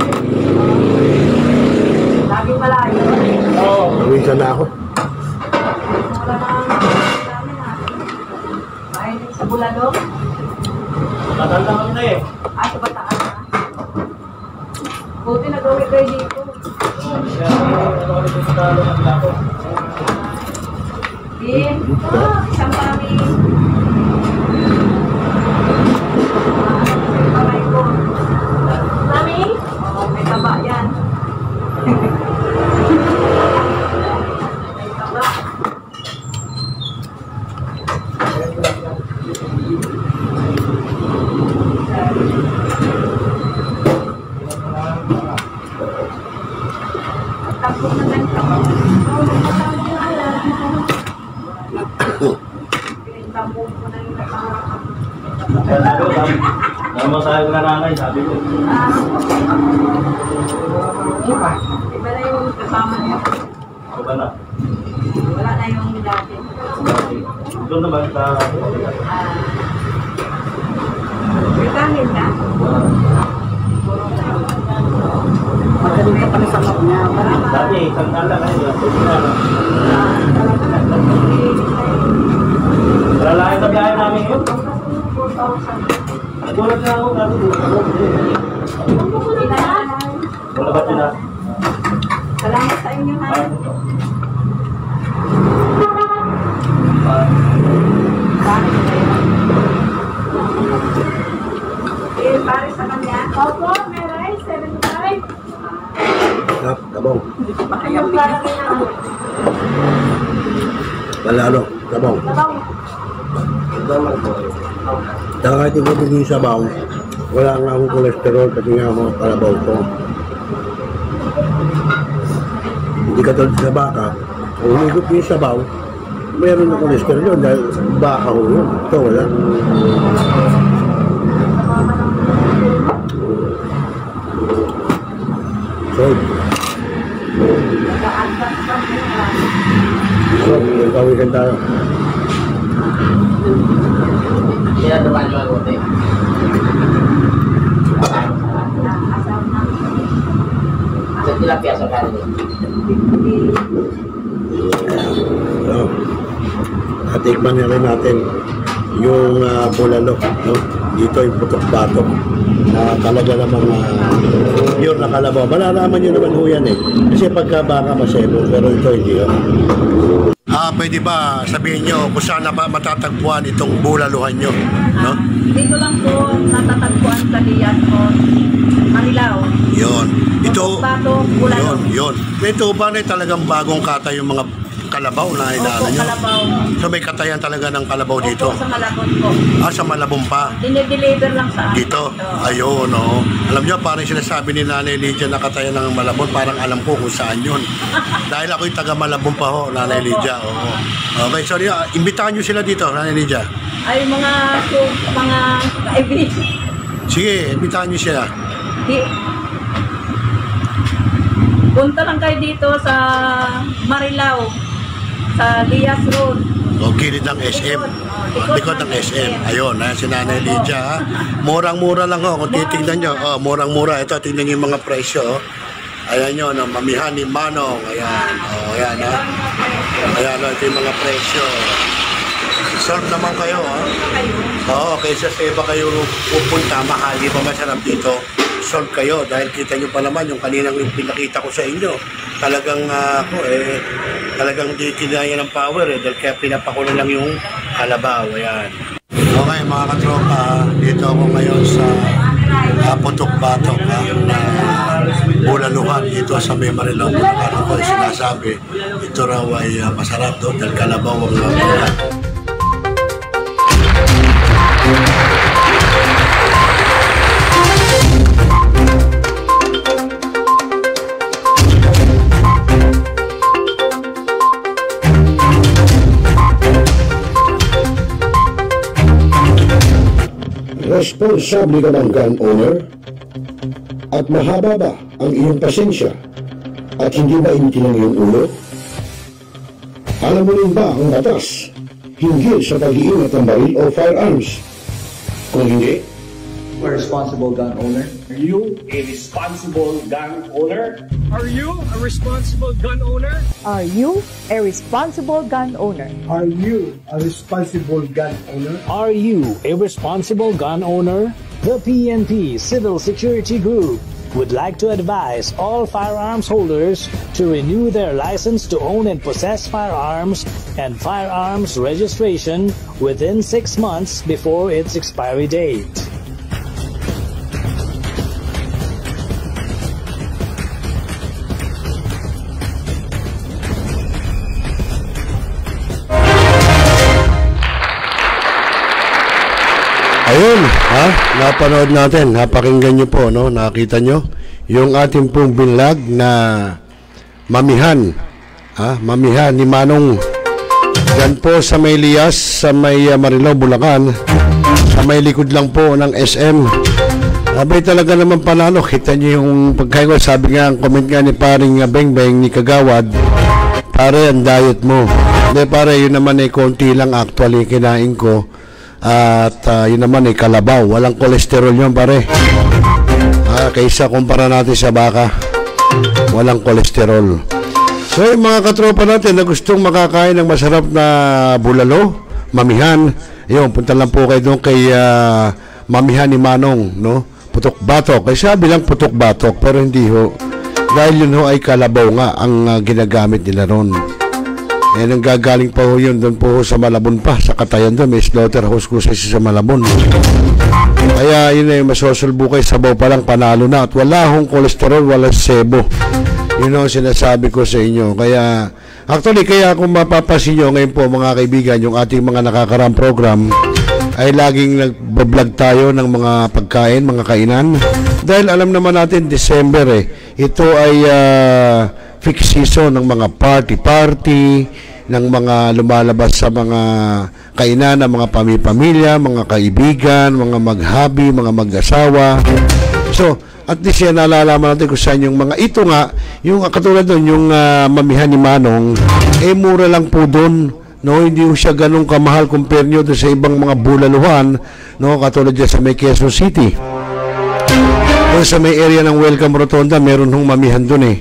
Speaker 17: Laging malayo.
Speaker 6: Oo.
Speaker 15: Minsan na ako.
Speaker 17: Wala namin ha. Mahilig sa Buladok.
Speaker 6: Tagal na kami na eh.
Speaker 17: Sa Bataan na. Buti nag-uwi kayo dito. Din. Isang kami. Kamay ko. Mami? Oo, may taba yan. May taba. Tapos na lang taba. Pinagtambong ko na yung
Speaker 6: Naman tayo na nanay, sabi ko.
Speaker 17: Iba na yung kasama niya.
Speaker 6: Iba na.
Speaker 17: Wala na yung dati.
Speaker 6: Doon naman sa...
Speaker 17: May kanin na?
Speaker 7: Magaling ka pala sa map niya.
Speaker 6: Dati, isang tala kayo. Lalaki na biyahe namin yun. 4,000. Nagulat na ako. Wala ba sila?
Speaker 17: Salamat sa inyo ha. Pare sa kanya? Opo, may rice, 75.
Speaker 15: Tabong.
Speaker 17: Ayaw parang yan.
Speaker 15: Malalo. Tabong. Saka kahit hindi ko yung sabaw, wala nga akong kolesterol kasi nga ako kalabaw ko. Hindi ka tulad sa baka, kung umigop yung sabaw, meron na kolesterol yun dahil baka ko yun. Ito wala. So, kawisan tayo.
Speaker 5: Kaya naman yung agote. Sa tilapia sa kanin.
Speaker 15: So, natikman na rin natin yung bulalo, no? Dito yung putok-batok na talaga namang pure na kalabaw. Malalaman nyo naman ho yan eh. Kasi pagka baka masebo, pero ito hindi yun. Pwede ba sabihin nyo kung saan na matatagpuan itong bulaluhan nyo? No?
Speaker 17: Dito lang po natatagpuan sa Diaz o Marilao.
Speaker 15: Yun. Ito,
Speaker 17: Bulalo.
Speaker 15: yun. Ito ba na talagang bagong kata yung mga kalabaw na inaanan nyo?
Speaker 17: Kalabaw.
Speaker 15: So may katayan talaga ng kalabaw dito?
Speaker 17: Sa Malabon po.
Speaker 15: Sa Malabon pa?
Speaker 17: Dinideliver lang sa akin.
Speaker 15: Dito? Ayun, no. Alam nyo, parang sinasabi ni Nanay Lydia na katayan ng Malabon, parang alam ko kung saan yun. Dahil ako'y taga Malabon pa ho, Nanay Lydia. Oo. Okay, sorry. Imbitahan nyo sila dito, Nanay Lydia.
Speaker 17: Ay, mga kaibigan.
Speaker 15: Sige, imbitahan nyo sila.
Speaker 17: Punta lang kayo dito sa Marilao, sa Diaz Road.
Speaker 15: O, gilid ng SM. Likod ng SM. Ayun, si Nanay Lydia. Ha? Murang-mura lang ho. Kung titignan nyo, murang-mura. Ito, tignan nyo yung mga presyo. Ayan nyo, no? Mamihan ni Manong. Ayan. Ayan, ha? Ayan, ito yung mga presyo. Solve naman kayo, ha? Oo, kaysa sa iba kayo pupunta, mahali pa masarap dito. Solve kayo dahil kita nyo pa naman yung kaninang pinakita ko sa inyo. Talagang talagang di kinaya ng power dahil kaya pinapakulo lang yung kalabaw. Ayan. Okay mga katropa, dito ako ngayon sa Putok-Batok na bulaluhan dito sa Marilao. Ano ko sinasabi, ito raw ay masarap doon dahil kalabaw ang bulan. Responsable ka bang gun owner? At mahaba ba ang iyong pasensya? At hindi ba initin ang iyong ulo? Alam mo rin ba ang batas hinggil sa pag-iingat ng baril o firearms? Kung hindi,
Speaker 18: a responsible gun owner?
Speaker 19: Are you a responsible gun owner?
Speaker 20: Are you a responsible gun owner?
Speaker 8: Are you a responsible gun owner?
Speaker 9: Are you a responsible gun owner?
Speaker 10: Are you a responsible gun owner? The PNP Civil Security Group would like to advise all firearms holders to renew their license to own and possess firearms and firearms registration within 6 months before its expiry date.
Speaker 15: Ayun, napanood natin, napakinggan nyo po, no? Nakita nyo yung ating pong binlag na mamihan, mamihan ni Manong dyan po sa may Lias, sa may Marilao, Bulacan, sa may likod lang po ng SM. Abay talaga naman panalo, kita nyo yung pagkain ko, sabi nga, ang comment nga ni paring Bengbeng ni Kagawad, pare, ang diet mo. Hindi pare, yun naman ay konti lang actually kinain ko. At yun naman ay kalabaw, walang kolesterol yun pare. Kaysa kumpara natin sa baka, walang kolesterol. So yung mga katropa natin na gustong makakain ng masarap na bulalo, mamihan, yun, punta lang po kayo doon kay mamihan ni Manong, no? Putok batok, kasi sabi lang putok batok, pero hindi ho, dahil yun ho ay kalabaw nga ang ginagamit nila ron. Eh, nang gagaling pa ho yun, doon po ho sa Malabon pa, sa Katayan doon, may slaughterhouse ko sa Malabon. Kaya yun ay masosolbo kayo, sabaw pa lang, panalo na, at wala hong kolesterol, wala sebo. Yun ang sinasabi ko sa inyo. Kaya, actually, kaya kung mapapasin nyo ngayon po mga kaibigan, yung ating mga nakakarang program, ay laging nagbablog tayo ng mga pagkain, mga kainan. Dahil alam naman natin, December ito ay fixed season ng mga party-party, ng mga lumalabas sa mga kainan ng mga pamilya, mga kaibigan, mga maghabi, mga mag-asawa. So, at least yan nalalaman natin kung saan yung mga ito nga, yung katulad doon, yung mamihan ni Manong, mura lang po doon. No, hindi ho siya ganun kamahal compare nyo doon sa ibang mga bulaluhan, no, katulad dyan sa may Quezon City. Doon sa may area ng Welcome Rotonda, meron hong mamihan doon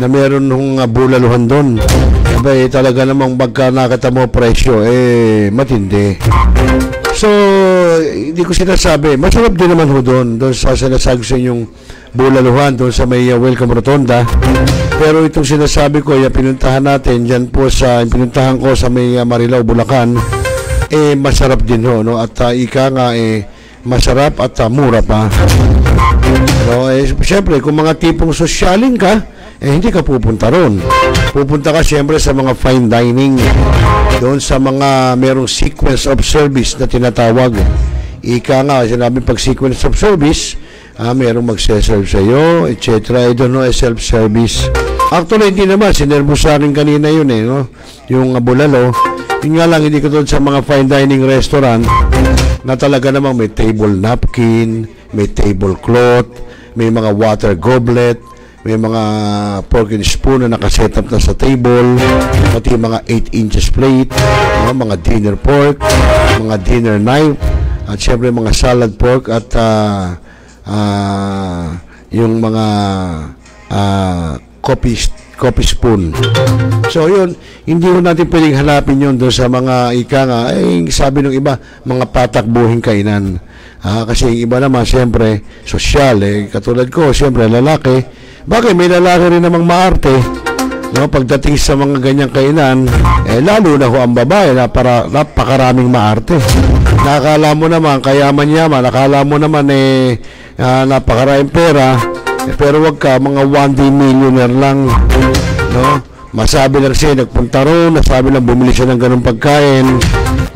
Speaker 15: na meron hong bulaluhan doon. Abay, talaga namang pagka nakita mo presyo, matindi. So, hindi ko sinasabi, masarap din naman ho doon sa sinasabi sa inyong bulaluhan, doon sa may Welcome Rotonda. Pero itong sinasabi ko, pinuntahan natin dyan po sa, pinuntahan ko sa may Marilao, Bulacan, masarap din ho, no? At ika nga, masarap at mura pa. Pero, siyempre, kung mga tipong sosyalin ka, hindi ka pupunta ron. Pupunta ka siyempre sa mga fine dining, doon sa mga merong sequence of service na tinatawag. Ika nga, sinabi pag sequence of service, merong magse-serve sa iyo, etc. I don't know, self-service. Actually, hindi naman, sinervo sa akin kanina yun no? Yung bulalo. Yun nga lang, hindi ko doon sa mga fine dining restaurant na talaga namang may table napkin, may tablecloth, may mga water goblet, may mga fork and spoon na nakaset up na sa table, pati mga 8 inches plate, mga dinner fork, mga dinner knife, at syempre mga salad fork at yung mga coffee spoon. So yun, hindi ko natin pwedeng hanapin yun doon sa mga ika nga, sabi ng iba, mga patakbuhing kainan. Kasi yung iba naman, siyempre, sosyal, katulad ko, siyempre, lalaki. Bakit? May lalaki rin namang maarte. No? Pagdating sa mga ganyang kainan, lalo na ho ang babae, napakaraming maarte. Nakakala mo naman, kayaman-yaman, nakakala mo naman, napakaraming pera, pero wag ka, mga 1-day millionaire lang. No? Masabi lang siya, nagpunta roon, nasabi lang bumili siya ng ganung pagkain,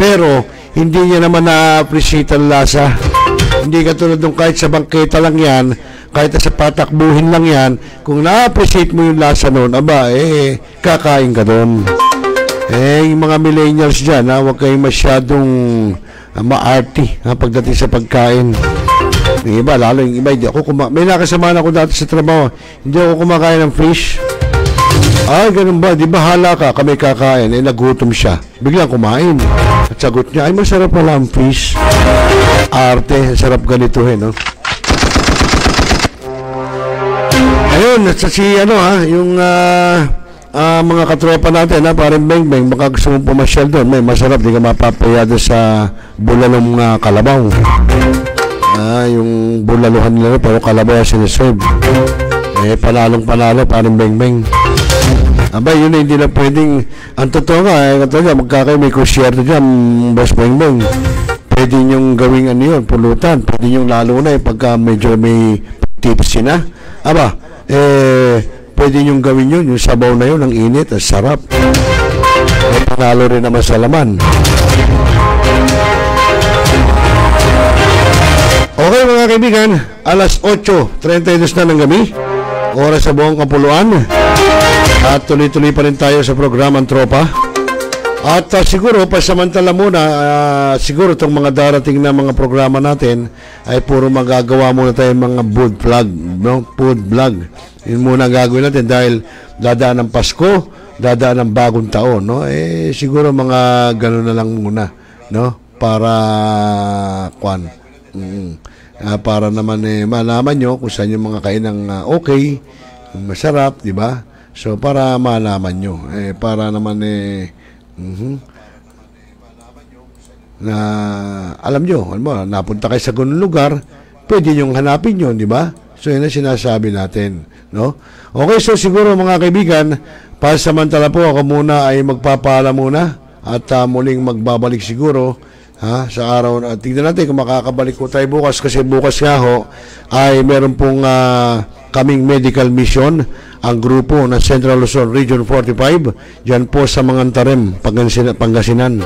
Speaker 15: pero hindi niya naman na-appreciate ang lasa. Hindi katulad nung kahit sa bangketa lang yan, kahit sa patakbuhin lang yan, kung na-appreciate mo yung lasa noon, kakain ka doon. Yung mga millennials dyan, huwag kayong masyadong maarty pagdating sa pagkain. Yung iba, lalo yung iba, hindi ako may nakasama ako dati sa trabaho, hindi ako kumakain ng fish. Ay, ganun ba? Di bahala ka, kami kakain. Eh, nagutom siya. Biglang kumain. At sagot niya, ay masarap pala ang fish. Arte, sarap ganituhin, no? Ayun, sa si ano yung mga katropa natin parang beng-beng, baka gusto mong pumasyal doon, may masarap, di ka mapapaya doon sa bulalong kalabaw. Yung bulaluhan nila pero kalabaw siniserve. Eh, panalong-panalo, parang beng-beng. Abay, yun hindi na pwedeng, ang totoo nga, magkakayo may kusyerto dyan, boss beng-beng. Pwede nyong gawing ano yun, pulutan. Pwede nyong lalo na pagka medyo may tipsy na. Aba, pwede nyong gawin yun, yung sabaw na yun, ang init, ang sarap. Panalo rin naman sa laman. Okay mga kaibigan, alas 8:32 na ng gabi, oras sa buong Kapuluan. At tuloy-tuloy pa rin tayo sa programang Tropa. At siguro, pasamantala muna, siguro itong mga darating na mga programa natin ay puro magagawa muna tayo mga food vlog, no? Food vlog. Yun muna gagawin natin dahil dadaan ng Pasko, dadaan ng bagong taon, no? Eh, siguro mga gano'n na lang muna, no? Para, para naman malaman nyo kung saan yung mga kainang okay, masarap, di ba? So, para malaman nyo, para naman na alam nyo, napunta kayo sa ganung lugar, pwede nyong hanapin yun, di ba? So, yun ang sinasabi natin, no? Okay, so siguro mga kaibigan, pasamantala po ako muna ay magpapaalam muna at muling magbabalik siguro sa araw na. Tignan natin kung makakabalik ko tayo bukas kasi bukas nga ho ay meron pong kaming medical mission ang grupo ng Central Luzon Region 45 dyan po sa Mangantarem, Pangasinan.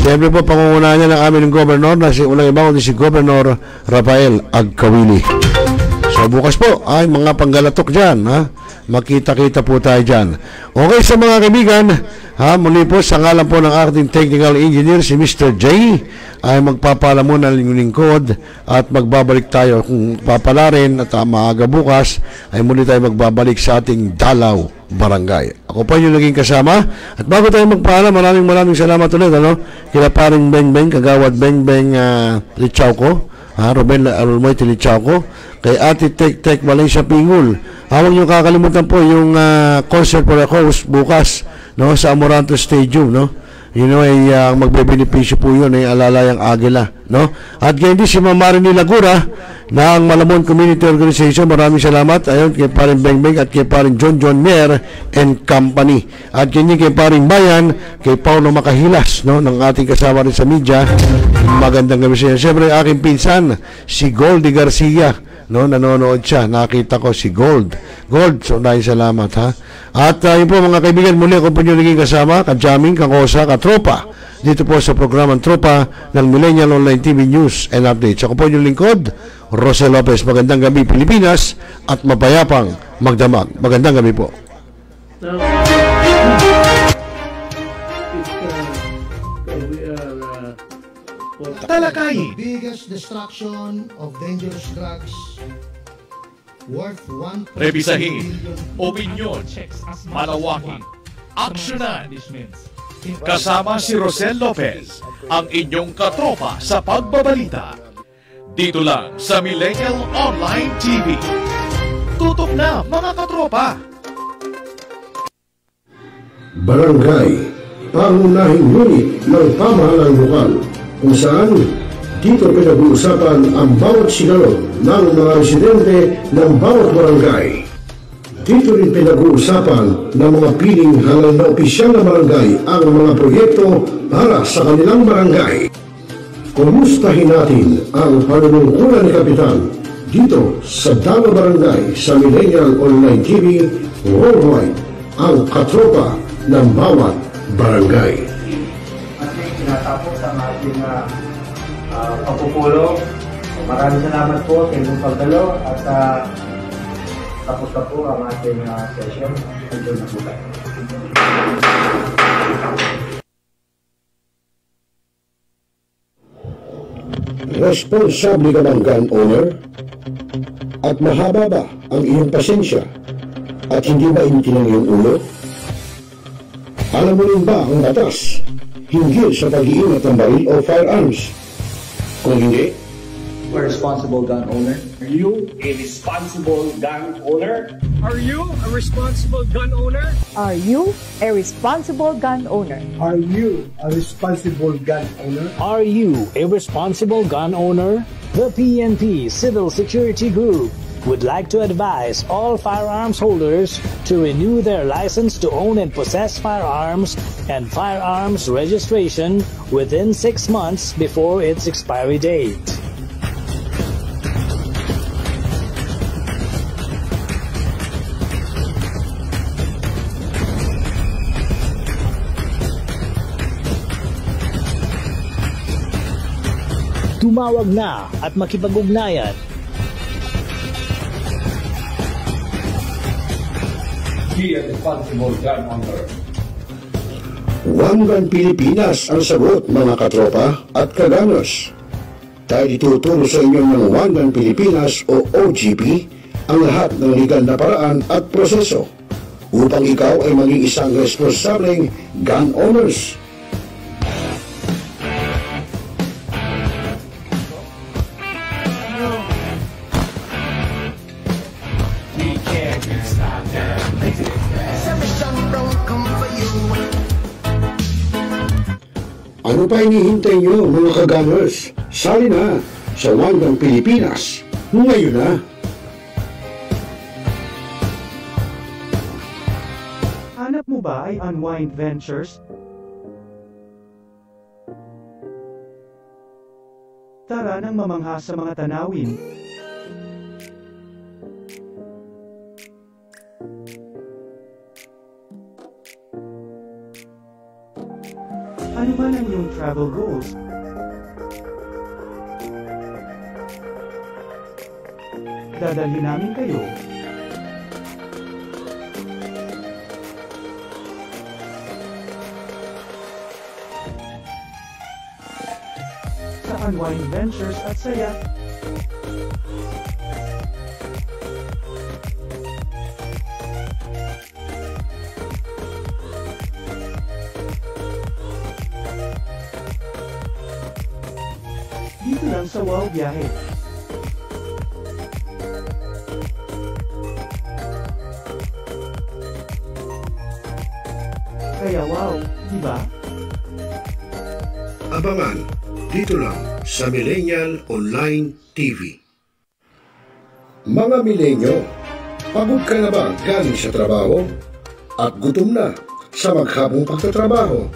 Speaker 15: Siyempre po pangungunahan niya ng aming gobernador na walang iba kundi si Governor Rafael Agkawili. So bukas po ay mga panggalatok dyan, makita-kita po tayo dyan. Okay sa mga kaibigan, muli po sa ngalan po ng ating technical engineer si Mr. J ay magpapala muna ng lingkod at magbabalik tayo kung papala rin at maaga bukas ay muli tayo magbabalik sa ating Dalaw Barangay. Ako pa yung naging kasama at bago tayo magpaalam, maraming salamat ulit kila paring Beng-Beng, Kagawad Beng-Beng Lichauco, Ruben Almoy Tilichauco, kay Ate Tek Malaysia Pingul. Huwag niyo kakalimutan po yung concert for the host bukas, no, sa Amoranto Stadium, no. Ay magbebenepisyo po yun ay Alalayang Agila, no. At ganyan din si Mamarini Lagura ng Malamon Community Organization. Maraming salamat ayun kay paring Beng-Beng at kay paring John Mer and Company. At ganyan kay paring Bayan, kay Paulo Makahilas, no, ng ating kasama rin sa media. Magandang gabi sa inyo. Siyempre aking pinsan si Goldie Garcia, no, nanonood siya, nakita ko si Gold, so dahil salamat at yun po mga kaibigan, muli ako po nyo naging kasama, kajamming, kakosa, katropa dito po sa programang Tropa ng Millennial Online TV News and Updates. Ako po yung lingkod, Rosel Lopez. Magandang gabi Pilipinas at mapayapang magdamag. Magandang gabi po.
Speaker 3: Talakayin.
Speaker 4: The biggest destruction of dangerous drugs worth 1.
Speaker 3: Rebisahin. Opinion. Malawaking. Aksyonan. Kasama si Rosel Lopez, ang inyong katropa sa pagbabalita. Dito lang sa Millennial Online TV. Tutok na mga katropa.
Speaker 1: Barangay, pangunahing unit ng pamahalang lokal kung saan dito pinag-uusapan ang bawat sigalot ng mga residente ng bawat barangay. Dito rin pinag-uusapan ng mga piling hanggang na opisyal na barangay ang mga proyekto para sa kanilang barangay. Kumustahin natin ang panunungkulan ni Kapitan dito sa Dalaw Barangay sa Millennial Online TV Worldwide, ang katropa ng bawat barangay.
Speaker 13: Natapos ang ating pagpupulong. Maraming salamat po sa inyong pagdalo at tapos na po ang ating session. Ito na po tayo.
Speaker 1: Responsable ka bang gun owner? At mahaba ba ang iyong pasensya? at hindi mainitin ang iyong ulo? Alam mo rin ba ang batas hinggil sa pag-iingat ng baril o firearms? Kung hindi,
Speaker 13: A responsible gun owner.
Speaker 19: Are you a responsible gun owner?
Speaker 20: Are you a responsible gun owner?
Speaker 8: Are you a responsible gun owner?
Speaker 9: Are you a responsible gun owner?
Speaker 10: Are you a responsible gun owner? The PNP Civil Security Group would like to advise all firearms holders to renew their license to own and possess firearms and firearms registration within 6 months before its expiry date. Tumawag na at makipag-ugnayan.
Speaker 19: Be a responsible gun owner.
Speaker 1: One Gun Pilipinas ang sagot, mga katropa at kaganos. Dahil ituturo sa inyo ng One Gun Pilipinas o OGP ang lahat ng legal na paraan at proseso upang ikaw ay maging isang responsableng gun owners. Ano pa hinihintay nyo, mga kagamers? Sali na sa One Gun Pilipinas ngayon na.
Speaker 14: Hanap mo ba ay Unwind Ventures? Tara nang mamangha sa mga tanawin. Ano man ang iyong travel goals? Dadalhin namin kayo. Sa Unwind Ventures at saya. Dito lang sa Wow Biyahe. Kaya wow, di ba?
Speaker 1: Abangan dito lang sa Millennial Online TV. Mga milenyo, pagod ka na ba galing sa trabaho? At gutom na sa maghabong pagtatrabaho,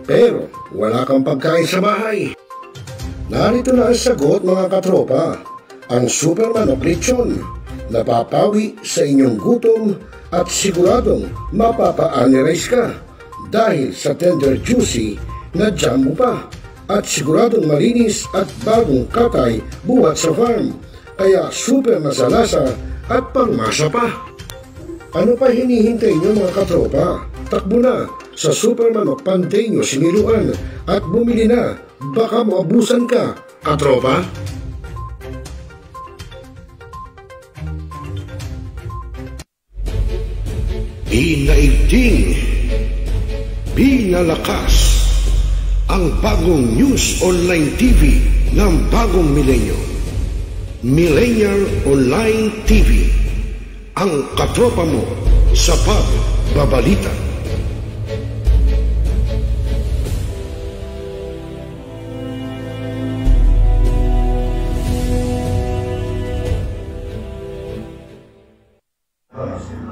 Speaker 1: pero wala kang pagkain sa bahay? Narito na ang sagot, mga katropa, ang Superman of Lechon, napapawi sa inyong gutom at siguradong mapapa-analyze ka dahil sa tender juicy na jam mo pa at siguradong malinis at bagong katay buhat sa farm, kaya super masalasa at pangmasa pa. Ano pa hinihintay nyo, mga katropa? Takbo na sa Superman of Panteño Siniluan at bumili na, baka maabusan ka, katropa. Inaigting, pinalakas ang bagong news online TV ng bagong milenyo. Millennial Online TV, ang katropa mo sa pagbabalita.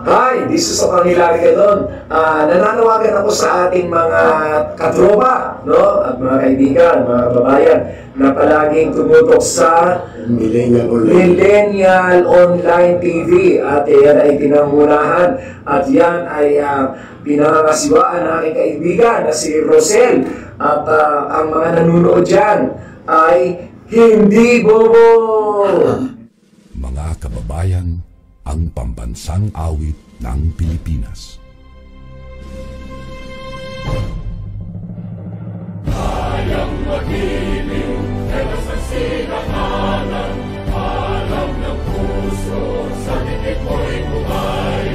Speaker 18: Hi, this is Okang Hilary Gadon. Nananawagan ako sa ating mga katropa, no? At mga kaibigan, mga kababayan, na palaging tumutok sa Millennial Online TV. At yan ay pinangunahan at yan ay pinangangasiwaan ng aking kaibigan na si Rosel. At ang mga nanunood dyan ay hindi bobo!
Speaker 21: Mga kababayan, ang pambansang awit ng Pilipinas.
Speaker 2: Kayang magiliw, pero sa sinakalan, alam ng puso, sa titik mo'y buhay.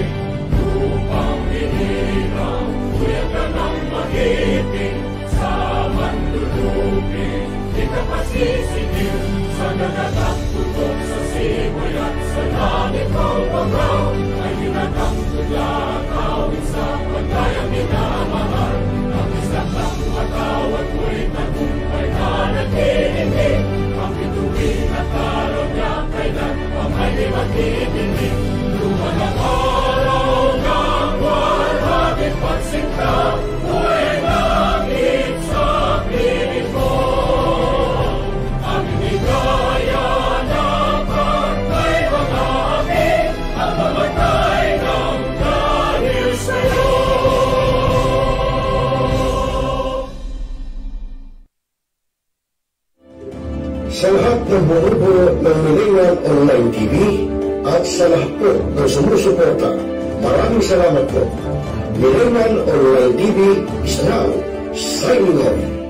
Speaker 1: Sa lahat ng bumubuo ng Millennial Online TV at sa lahat po ng sumusuporta, maraming salamat po. Millennial Online TV is now signing off.